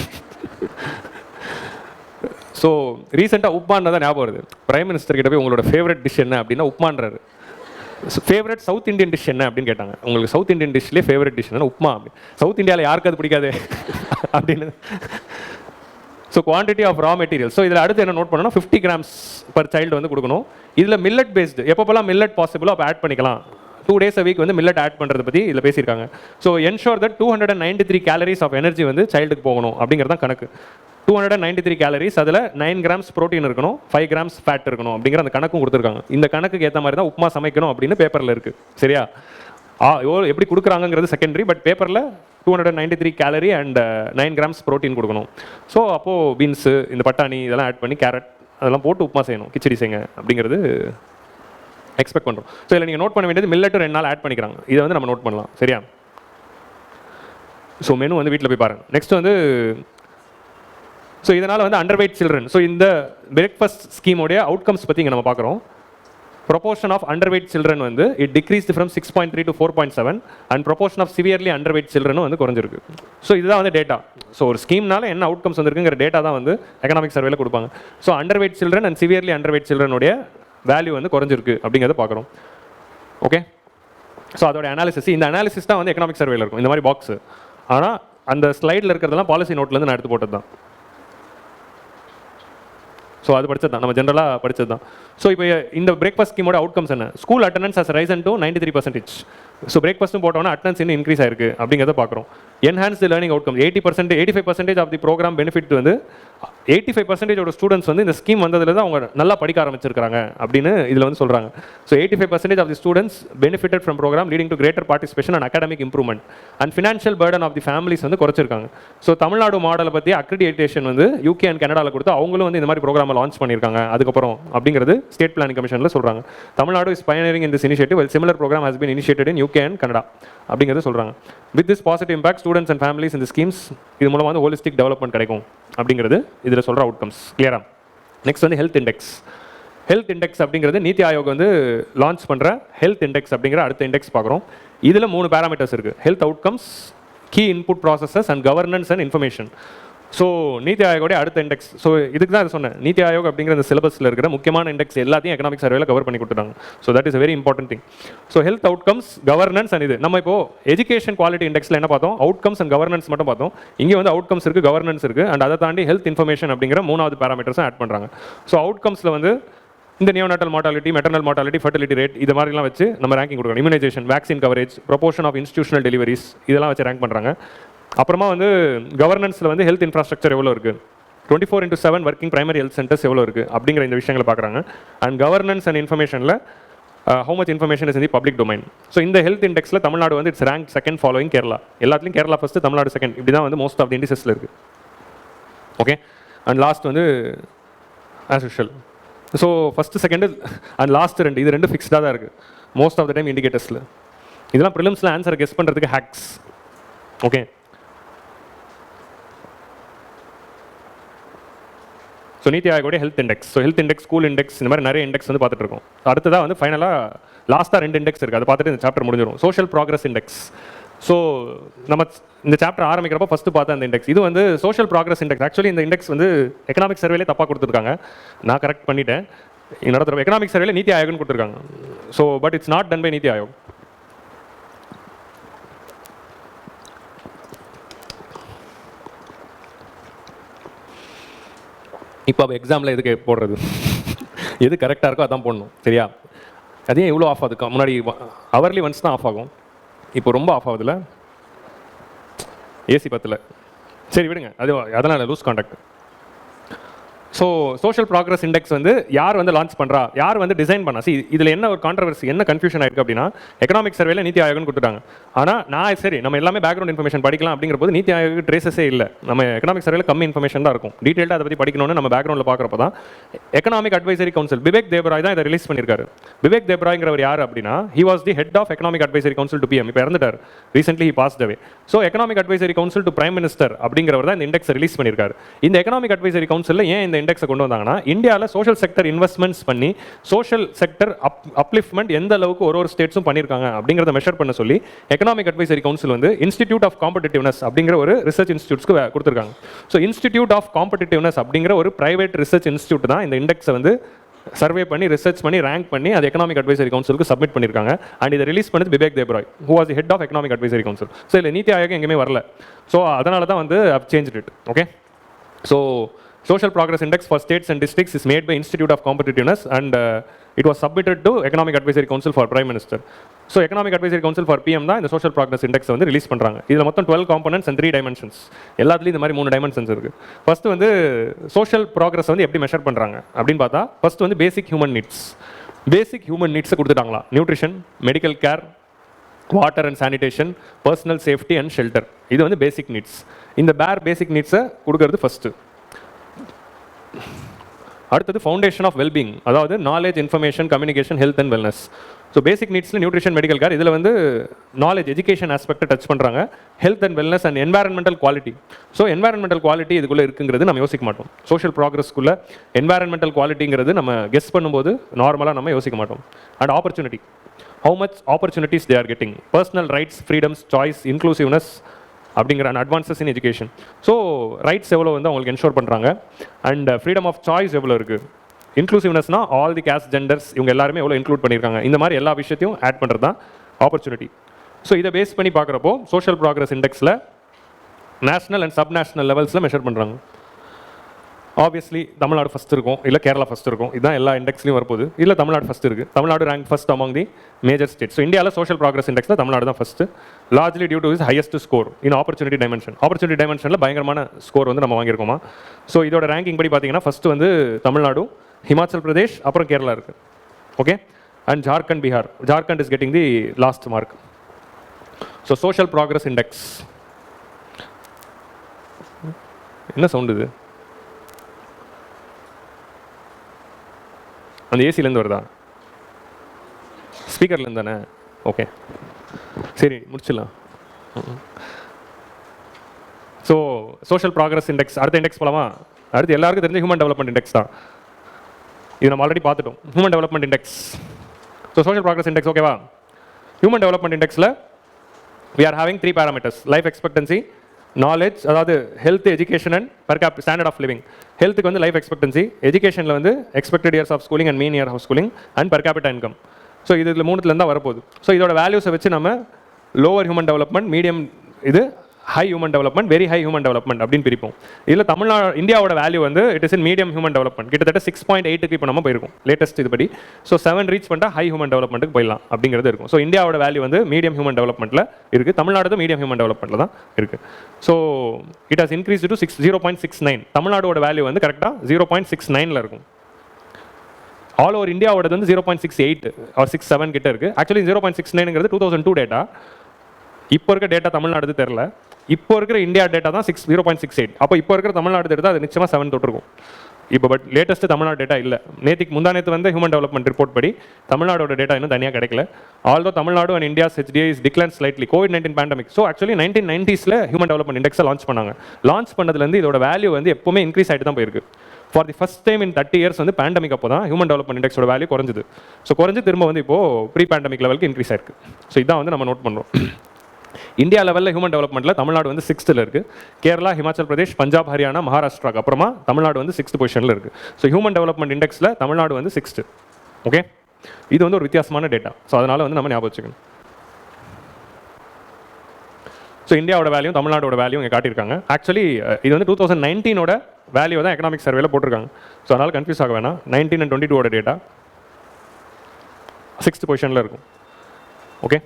ஸோ ரீசெண்டாக உப்மான்றதான் ஞாபகம் வருது. பிரைம் மினிஸ்டர் கிட்ட போய் உங்களோட ஃபேவரட் டிஷ் என்ன அப்படின்னா உப்மான்றாரு. ஃபேவரட் சவுத் இந்தியன் டிஷ் என்ன அப்படின்னு கேட்டாங்க. உங்களுக்கு சவுத் இந்தியன் டிஷ்லேயே ஃபேவரட் டிஷ் என்ன? உப்மா. அப்படி சவுத் இந்தியாவில் யாருக்கு அது பிடிக்காது அப்படின்னு. So quantity of raw material. So இதில் அடுத்து என்ன நோட் பண்ணணும்? 50 grams பர் சைல்டு வந்து கொடுக்கணும். இதில் மில்லட் பேஸ்டு எப்போப்பெல்லாம் மில்லட் பாசிபிளோ அப்போ ஆட் பண்ணிக்கலாம். 2 days a week வந்து மில்லட் ஆட் பண்ணுறதை பற்றி இதில் பேசியிருக்காங்க. So ensure that 293 calories of energy வந்து சைல்டுக்கு போகணும் அப்படிங்கிறது தான் கணக்கு. 293 calories, அதில் 9 grams ப்ரோட்டீன் இருக்கணும், 5 grams ஃபேட் இருக்கணும் அப்படிங்கிற அந்த கணக்கும் கொடுத்துருக்காங்க. இந்த கணக்குக்கு ஏற்ற மாதிரி தான் உப்மா சமைக்கணும் அப்படின்னு பேப்பரில் இருக்குது. சரியா? எப்படி கொடுக்குறாங்கிறது செகண்டரி, பட் பேப்பரில் 293 calorie அண்ட் 9 grams ப்ரோட்டீன் கொடுக்கணும். ஸோ அப்போது பீன்ஸு, இந்த பட்டாணி இதெல்லாம் ஆட் பண்ணி கேரட் அதெல்லாம் போட்டு உப்மா செய்யணும், கிச்சடி செய்யுங்க அப்படிங்கிறது எக்ஸ்பெக்ட் பண்ணுறோம். ஸோ இதில் நீங்கள் நோட் பண்ண வேண்டியது மில்லட்டும் 2 நாள் ஆட் பண்ணிக்கிறாங்க. இதை வந்து நம்ம நோட் பண்ணலாம். சரியா? ஸோ மெனு வந்து வீட்டில் போய் பாருங்கள். நெக்ஸ்ட் வந்து ஸோ இதனால் வந்து அண்டர்வெயிட் சில்ட்ரன். ஸோ இந்த பிரேக்ஃபாஸ்ட் ஸ்கீமோடைய அவுட்கம்ஸ் பற்றி இங்கே நம்ம பார்க்குறோம். proportion of underweight children வந்து it decreased from 6.3 to 4.7 and proportion of severely underweight children வந்து குறைஞ்சிருக்கு. ஸோ இதுதான் வந்து டேட்டா. ஸோ ஒரு ஸ்கீம்னால என்ன அவுட்கம்ஸ் வந்துருக்குங்கிற டேட்டா தான் வந்து எக்கனாமிக் சர்வேல கொடுப்பாங்க. So underweight children and severely underweight சில்ட்ரனுடைய வேல்யூ வந்து குறைஞ்சிருக்கு அப்படிங்கிறத பார்க்குறோம். ஓகே, ஸோ அதோட அனாலிசிஸ், இந்த அனாலிசிஸ் தான் வந்து எக்கனாமிக் சர்வேல இருக்கும் இந்த மாதிரி பாக்ஸ். ஆனால் அந்த ஸ்லைடில் இருக்கிறதெல்லாம் பாலிசி நோட்லேருந்து நான் எடுத்து போட்டது தான். ஸோ அது படிச்சது தான், நம்ம ஜென்ரலாக படிச்சது தான். ஸோ இப்போ இந்த பிரேக்ஃபாஸ்ட் ஸ்கீமோட அவுட்கம்ஸ் என்ன? School attendance has risen to 93%. So பிரேக்ஃபாஸ்ட்டும் போட்டோன்னா அட்டண்டன்ஸ் இன்னும் இன்க்ரீஸ் ஆயிருக்கு அப்படிங்கிறத பார்க்குறோம். Enhance the learning outcome 85% of the programme benefit வந்து 85% ஸ்டூடெண்ட்ஸ் வந்து இந்த ஸ்கீம் வந்ததுல தான் அவங்க நல்லா படிக்க ஆரம்பிச்சிருக்காங்க அப்படின்னு இதில் வந்து சொல்கிறாங்க. So 85% of the students benefited from program leading to greater participation and academic improvement and financial burden of the families வந்து குறைச்சிருக்காங்க. ஸோ தமிழ்நாடு மாடலை பற்றி அக்ரிடியேஷன் வந்து யூகே அண்ட் கனடாவில் கொடுத்து அவங்களும் வந்து இந்த மாதிரி ப்ரோக்ராம் லான்ச் பண்ணியிருக்காங்க அதுக்கப்புறம் அப்படிங்கிறது ஸ்டேட் பிளானிங் கமிஷனில் சொல்கிறாங்க. Tamil Nadu is pioneering in this initiative well similar program has been initiated in UK and Canada அப்படிங்கிறது சொல்கிறாங்க. With this positive impact students and families இந்த ஸ்கீம்ஸ் இது மூலமாக வந்து ஹோலிஸ்டிக் டெவலப்மெண்ட் கிடைக்கும் அப்படிங்கிறது இதில் சொல்கிற அவுட்கம்ஸ். கிளியரா? நெக்ஸ்ட் வந்து ஹெல்த் இண்டெக்ஸ். ஹெல்த் இண்டெக்ஸ் அப்படிங்கிறது நீத்தி ஆயோக் வந்து லான்ச் பண்ணுற ஹெல்த் இண்டெக்ஸ் அப்படிங்கிற அடுத்த இண்டெக்ஸ் பார்க்குறோம். இதில் 3 பேராமீட்டர்ஸ் இருக்குது: health outcomes, key input processes and governance and information. So NITI ஆயோகோடைய அடுத்த இண்டெக்ஸ். ஸோ இதுக்கு தான் சொன்னேன், நீத்தி ஆயோக் அப்படிங்கிற அந்த சிலபஸில் இருக்கிற முக்கியமான இண்டெக்ஸ் எல்லாத்தையும் எக்கனாமிக் சர்வேல கவர் பண்ணி கொடுத்துட்டாங்க. So that is very important thing. So health outcomes, governance and இது நம்ம இப்போ எஜுகேஷன் குவாலிட்டி இண்டெக்ஸில் என்ன பார்த்தோம்? அவுட்கம்ஸ் அண்ட் கவர்னன்ஸ் மட்டும் பார்த்தோம். இங்கே வந்து அவுட்கம்ஸ் இருக்குது, கவர்னன்ஸ் இருக்குது, அண்ட் அதை தாண்டி ஹெல்த் இன்ஃபர்மேஷன் அப்படிங்கிற 3வது பேராமீட்டர்ஸும் ஆட் பண்ணுறாங்க. ஸோ அவுட்கம்ஸில் வந்து இந்த neonatal mortality, maternal mortality, fertility rate இது மாதிரிலாம் வச்சு நம்ம ரேங்கிங் கொடுக்கணும். Immunisation, vaccine coverage, proportion of institutional deliveries இதெல்லாம் வச்சு ரேங்க் பண்ணுறாங்க. அப்புறமா வந்து கவர்னன்ஸில் வந்து ஹெல்த் இன்ஃப்ராஸ்ட்ரக்சர் எவ்வளோ இருக்குது, 24/7 ஒர்க்கிங் பிரைமரி ஹெல்த் சென்டர்ஸ் எவ்வளோ இருக்குது அப்படிங்கிற இந்த விஷயங்களை பார்க்குறாங்க. அண்ட் கவர்னன்ஸ் அண்ட் இன்ஃபர்மேஷனில் how much information is in the public domain. So இந்த ஹெல்த் இண்டெக்ஸில் தமிழ்நாடு வந்து its rank second following Kerala. எல்லாத்துலையும் கேரளா ஃபஸ்ட்டு, தமிழ்நாடு செகண்ட். இப்படி தான் வந்து மோஸ்ட் ஆஃப் தி இண்டிசஸில் இருக்குது. ஓகே, அண்ட் லாஸ்ட் வந்து as usual. So first second and last இது ரெண்டு ஃபிக்ஸ்டாக தான் இருக்குது மோஸ்ட் ஆஃப் த டைம் இண்டிகேட்டர்ஸில். இதெல்லாம் ப்ரிலிம்ஸில் ஆன்சரை கெஸ் பண்ணுறதுக்கு ஹேக்ஸ். ஓகே, ஸோ நீத்தி ஆயோகோடைய ஹெல்த் index. So health index, school index, இந்த மாதிரி நிறைய இண்டெக்ஸ் வந்து பார்த்துட்டு இருக்கோம். அடுத்ததாக வந்து ஃபைனலாக லாஸ்ட்டாக 2 இண்டெக்ஸ் இருக்குது, அதை பார்த்துட்டு இந்த சாப்டர் முடிஞ்சிடும். Social progress index. ஸோ நம்ம இந்த சாப்டர் ஆரம்பிக்கிறப்ப ஃபஸ்ட்டு பார்த்தா அந்த இண்டெக்ஸ் இது வந்து சோஷியல் ப்ராக்ரஸ் இண்டெக்ஸ். ஆக்சுவலி இந்த இண்டெக்ஸ் வந்து எக்கனாமிக் சர்வேலே தப்பாக கொடுத்துருக்காங்க, நான் கரெக்ட் பண்ணிட்டேன். நடத்துகிற எக்கனாமிக் சர்வேல நீத்தி ஆயோக்னு கொடுத்துருக்காங்க. So but it's not done by NITI Aayog. இப்போ எக்ஸாமில் எதுக்கு போடுறது? எது கரெக்டாக இருக்கோ அதான் போடணும், சரியா? அதே எவ்வளோ ஆஃப் ஆகுது? முன்னாடி ஹவர்லி ஒன்ஸ் தான் ஆஃப் ஆகும், இப்போ ரொம்ப ஆஃப் ஆகுதுல்ல, ஏசி பத்தில். சரி விடுங்க, அதனால் loose contact. So social progress index வந்து யார் வந்து லான்ச் பண்ணுறா, யார் வந்து டிசைன் பண்ணா? இதில் என்ன ஒரு கான்ட்ரவர்சி, என்ன கன்ஃபியூஷன் ஆயிருக்கு அப்படின்னா, எக்கனாமிக் சர்வேல நீத்தி ஆயோக்னு கொடுத்துட்டாங்க. ஆனால் நான் சரி நம்ம எல்லாமே பேக்ரவுண்ட் இன்ஃபர்மேஷன் படிக்கலாம் அப்படிங்கிற போது நீத்தி ஆயோக் ட்ரேசஸே இல்லை. நம்ம எக்கனாமிக் சர்வேல கம்மி இன்ஃபர்மேஷன் தான் இருக்கும். டீட்டெயிலாக அதை பற்றி படிக்கணும்னு நம்ம பேக்ரவுண்டில் பார்க்குறப்ப தான் economic advisory council Vivek Debroy தான் இதை ரிலீஸ் பண்ணியிருக்காரு. விவேக் தேப்ராய்ங்கிறவர் யார் அப்படின்னா, he was the head of economic advisory council to PM. இப்போ இறந்துட்டார், recently he passed away. So economic advisory council to prime minister அப்படிங்கிறவர் தான் இந்த இண்டெக்ஸ் ரிலீஸ் பண்ணியிருக்காரு. இந்த எக்கனாமிக் அட்வைசரி கவுன்சிலில் ஏன் இந்த இண்டெக்ஸை கொண்டு வந்தாங்கன்னா, இந்தியாவில் சோஷியல் செக்டர் இன்வெஸ்ட்மெண்ட்ஸ் பண்ணி சோஷியல் செக்டர் அப்லிஃப்ட்மெண்ட் எந்த அளவுக்கு ஒரு ஸ்டேட்ஸும் பண்ணியிருக்காங்க அப்படிங்கிறத மெஷர் பண்ண சொல்லி எக்கனாமிக் அட்வைசரி கவுன்சில் வந்து இன்ஸ்டிடியூட் ஆஃப் காம்படிட்டிவ்னஸ் அப்படிங்கிற ஒரு ரிசர்ச் இன்ஸ்டியூட்ஸ்க்கு கொடுத்துருக்காங்க. ஸோ இன்ஸ்டிடியூட் ஆஃப் காம்படிட்டிவ்னஸ் அப்படிங்கிற ஒரு பிரைவேட் ரிசர்ச் இன்ஸ்டியூட் தான் இந்த இண்டெக்ஸை வந்து சர்வே பண்ணி ரிசர்ச் பண்ணி ரேங்க் பண்ணி அது எக்கனாமிக் அட்வைசரி கவுன்சிலுக்கு சப்மிட் பண்ணியிருக்காங்க. அண்ட் இதை ரிலீஸ் பண்ணது Vivek Debroy, who was the head of economic advisory council. So இல்லை நீத்தி ஆயோக் எங்கேயுமே வரல. ஸோ அதனால தான் வந்து I've changed it. Okay, so Social Progress Index for states and districts is made by Institute of Competitiveness and it was submitted to Economic Advisory Council for Prime Minister. So Economic Advisory Council for PM தான் இந்த Social Progress Index வந்து release பண்ணுறாங்க. இதில் மொத்தம் 12 components and 3 dimensions. எல்லாத்துலேயும் இந்த மாதிரி 3 dimensions இருக்குது. ஃபர்ஸ்ட் வந்து சோஷியல் ப்ராக்ரஸ் வந்து எப்படி மெஷர் பண்ணுறாங்க அப்படின்னு பார்த்தா, ஃபர்ஸ்ட் வந்து basic human needs. Basic human நீட்ஸை கொடுத்துட்டாங்களா, nutrition, medical care, water and sanitation, personal safety and shelter. இது வந்து பேசிக் நீட்ஸ். இந்த பேசிக் நீட்ஸை கொடுக்கறது ஃபஸ்ட்டு. அடுத்தது ஃபவுண்டேஷன் ஆஃப் வெல்பீங், அதாவது knowledge, information, communication, health and wellness. So basic நீட்ஸில் நியூட்ரிஷன், மெடிக்கல் கேர், இதில் வந்து நாலேஜ், எஜுகேஷன் ஆஸ்பெக்டை டச் பண்ணுறாங்க. Health and wellness and environmental quality. So environmental quality இதுக்குள்ளே இருக்குங்கிறது நம்ம யோசிக்க மாட்டோம். சோஷியல் ப்ராக்ரஸ்க்குள்ளே என்வாரன்மெண்டல் குவாலிட்டிங்கிறது நம்ம கெஸ் பண்ணும்போது நார்மலாக நம்ம யோசிக்க மாட்டோம். And opportunity, how much opportunities they are getting, personal rights, freedoms, choice, inclusiveness அப்படிங்கிற advances in education. So rights எவ்வளோ வந்து அவங்களுக்கு என்ஷோர் பண்ணுறாங்க, அண்ட் ஃப்ரீடம் ஆஃப் சாய்ஸ் எவ்வளோ இருக்குது, இன்க்ளூசிவ்னஸ்னா ஆல் தி கேஸ்ட், ஜெண்டர்ஸ், இவங்க எல்லாருமே எவ்வளோ இன்க்ளூட் பண்ணியிருக்காங்க. இந்த மாதிரி எல்லா விஷயத்தையும் ஆட் பண்ணுறது தான் ஆப்பர்ச்சுனிட்டி. ஸோ இதை பேஸ் பண்ணி பார்க்குறப்போ சோஷியல் ப்ராக்ரஸ் இண்டெக்ஸில் நேஷனல் அண்ட் சப் நேஷனல் லெவல்ஸில் மெஷர் பண்ணுறாங்க. ஆப்வியஸ்லி தமிழ்நாடு ஃபஸ்ட் இருக்கும், இல்லை கேரளா ஃபஸ்ட் இருக்கும், இதுதான் எல்லா இண்டெக்ஸ்லையும் வரப்போகுது. இல்லை தமிழ்நாடு ஃபஸ்ட் இருக்குது, Tamil Nadu rank first among the major state. So இந்தியாவில் சோஷியல் ப்ராக்ரஸ் இண்டெக்ஸில் தமிழ்நாடு தான் first, largely due to is highest score in opportunity dimension. Opportunity டைமென்ஷனில் பயங்கரமான ஸ்கோர் வந்து நம்ம வாங்கியிருக்கோமா. ஸோ இதோட ரேங்கிங் படி பார்த்தீங்கன்னா ஃபஸ்ட்டு வந்து தமிழ்நாடு, ஹிமாச்சல் பிரதேஷ், அப்புறம் கேரளா இருக்குது. Okay, and Jharkhand, Bihar. Jharkhand is getting the last mark. So social progress index. என்ன சவுண்டு இது? அந்த ஏசிலேருந்து வருதா? ஸ்பீக்கர்லேருந்து தானே? ஓகே, சரி முடிச்சிடலாம். So social progress index. அடுத்த இண்டெக்ஸ் போலாமா? அடுத்து எல்லாருக்கும் தெரிஞ்ச ஹியூமன் டெவலப்மெண்ட் இண்டெக்ஸ் தான். இது நம்ம ஆல்ரெடி பார்த்துட்டோம். Human development index. So social progress index ஓகேவா? ஹியூமன் டெவலப்மெண்ட் இண்டெக்ஸில் we are having 3 parameters: life expectancy, knowledge, அதாவது health, education and per capita standard of living. ஹெல்த்துக்கு வந்து லைஃப் எக்ஸ்பெக்டன்சி, எஜுகேஷனில் வந்து expected years of schooling and mean year of schooling and per capita income. So இதில் மூணுத்துலேருந்து தான் வரப்போகுது. So இதோட வேல்யூஸை வச்சு நம்ம லோவர் ஹியூமன் டெவலப்மெண்ட், மீடியம் இது high human development, very high human development அப்படின்னு பிரிப்போம். இதில் இந்தியாவோட வேல்யூ வந்து it is in medium human development. கிட்டத்தட்ட 6.8க்கு இப்போ நம்ம போயிருக்கும் லேட்டஸ்ட் இதுபடி. ஸோ 7 ரீச் பண்ணிட்டா ஹை ஹியூமன் டெவலப்மெண்ட்டுக்கு போயிடலாம் அப்படிங்கிறது இருக்கும். ஸோ இந்தியாவோட வேல்யூ வந்து மீடியம் ஹியூமன் டெவலப்மெண்ட்டில் இருக்குது. தமிழ்நாடு மீடியம் ஹியூமன் டெவலப்மெண்ட்டில் தான் இருக்குது. So it has increase to 0.69. தமிழ்நாடோட வேல்யூ வந்து கரெக்டாக 0.69 இருக்கும். ஆல் ஓவர் இந்தியாவோட வந்து 0.68 ஆர் 67 கிட்ட இருக்குது. ஆக்சுவலி 0.69ங்கிறது 2002 டேட்டா. இப்போ இருக்க டேட்டா தமிழ்நாடு தெரில. இப்போ இருக்கிற இந்தியா டேட்டா தான் 0.68. அப்போ இப்போ இருக்கிற தமிழ்நாடு டேட்டா அது நிச்சயமாக 7 தொட்டிருக்கும். இப்போ பட் லேட்டஸ்ட் தமிழ்நாடு டேட்டா இல்லை. முந்தானேத்து வந்து ஹியூமன் டெவலப்மெண்ட் ரிப்போர்ட் படி தமிழ்நாடோட டேட்டா இன்னும் தனியாக கிடைக்கல. Although Tamil Nadu and India's HDI is decline slightly COVID-19 pandemic. So actually 1990s human development இண்டெக்ஸை லான்ச் பண்ணாங்க. லான்ச் பண்ணதுலேருந்து இதோட வேல்யூ வந்து எப்பவுமே இன்க்ரீஸ் ஆகிட்டு தான் போயிருக்கு. For the first time in 30 years வந்து பேண்டமிக் அப்போ தான் ஹியூமன் டெவலப்மெண்ட் இண்டெக்ஸோட வேல்யூ குறைஞ்சிது. ஸோ குறைஞ்சி திரும்ப வந்து இப்போது ப்ரீ பேண்டமிக் லெவலுக்கு இன்க்ரீஸ் ஆயிருக்கு. ஸோ இதான் வந்து நம்ம நோட் பண்ணுறோம். இந்தியா லெவலில் ஹியூமன் டெவலப்மெண்ட்டில் தமிழ்நாடு வந்து 6th இருக்குது. கேரளா, ஹிமாச்சல் பிரதேஷ், பஞ்சாப், ஹரியானா, மகாராஷ்டிராக்கு அப்புறமா தமிழ்நாடு வந்து 6th பொசிஷனில் இருக்குது. ஸோ ஹியூமன் டெவலப்மெண்ட் இண்டெக்ஸில் தமிழ்நாடு வந்து 6th. ஓகே, இது வந்து ஒரு வித்தியாசமான டேட்டா. ஸோ அதனால் வந்து நம்ம ஞாபகம் வச்சுக்கணும். ஸோ இந்தியாவோட வேல்யூ தமிழ்நாடோட வேல்யூ இங்கே காட்டியிருக்காங்க. ஆக்சுவலி இது வந்து 2019ஓட வேல்யூ தான் எக்கனாமிக் சர்வேல போட்டிருக்காங்க. ஸோ அதனால் கன்ஃபியூஸ் ஆக வேணாம். 19 and 22ஓட டேட்டா 6th பொசிஷனில் இருக்கும். ஓகே,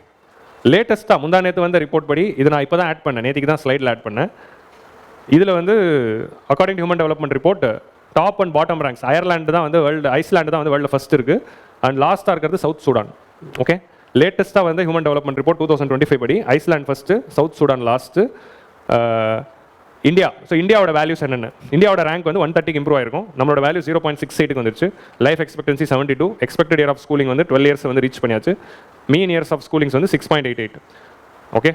லேட்டஸ்ட்டாக முந்தானேத்து வந்து ரிப்போர்ட் படி இது நான் இப்போ தான் ஆட் பண்ணேன், நேற்றுக்கு தான் ஸ்லைடில் ஆட் பண்ணேன். இதில் வந்து according to human development report top and bottom ranks Ireland தான் வந்து ஐஸ்லாண்டு தான் வந்து வேர்ல்டு ஃபஸ்ட் இருக்குது. அண்ட் லாஸ்ட்டாக இருக்கிறது சவுத் சூடான். ஓகே, லேட்டஸ்ட்டாக வந்து ஹியூமன் டெவலப்மெண்ட் ரிப்போர்ட் 2025 படி island first, south Sudan last, India. So இந்தியாவோட வேல்யூஸ் என்னென்ன? இந்தியாவோட ரேங்க் வந்து 130க்கு இம்ப்ரூவ் ஆயிருக்கும். நம்மளோட வேல்யூ 0.68க்கு வந்துருச்சு. Life expectancy 72, expected year of schooling வந்து 12 இயர்ஸ் வந்து ரீச் பண்ணியாச்சு. மீன் இயர்ஸ் ஆஃப் ஸ்கூலிங்ஸ் வந்து 6.88. Okay,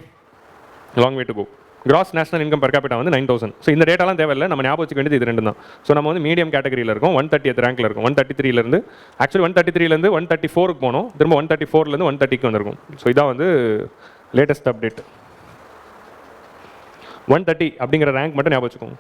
long way to go. Gross national income per capita வந்து 9,000. ஸோ இந்த டேட்டாலாம் தேவையில்லை, நம்ம ஞாபகம் வச்சுக்க வேண்டியது இது ரெண்டு தான். ஸோ நம்ம வந்து மீடியம் கேட்டகரியில் இருக்கும், 130th ரேங்க்ல இருக்கும். 133லேருந்து ஆக்சுவலி 133லேருந்து 134க்கு போனோம், திரும்ப 134லேருந்து 130க்கு வந்திருக்கும். ஸோ இதான் வந்து லேட்டஸ்ட் அப்டேட். 130 அப்படிங்கிற ரேங்க் மட்டும் ஞாபகம் வச்சுக்கோங்க.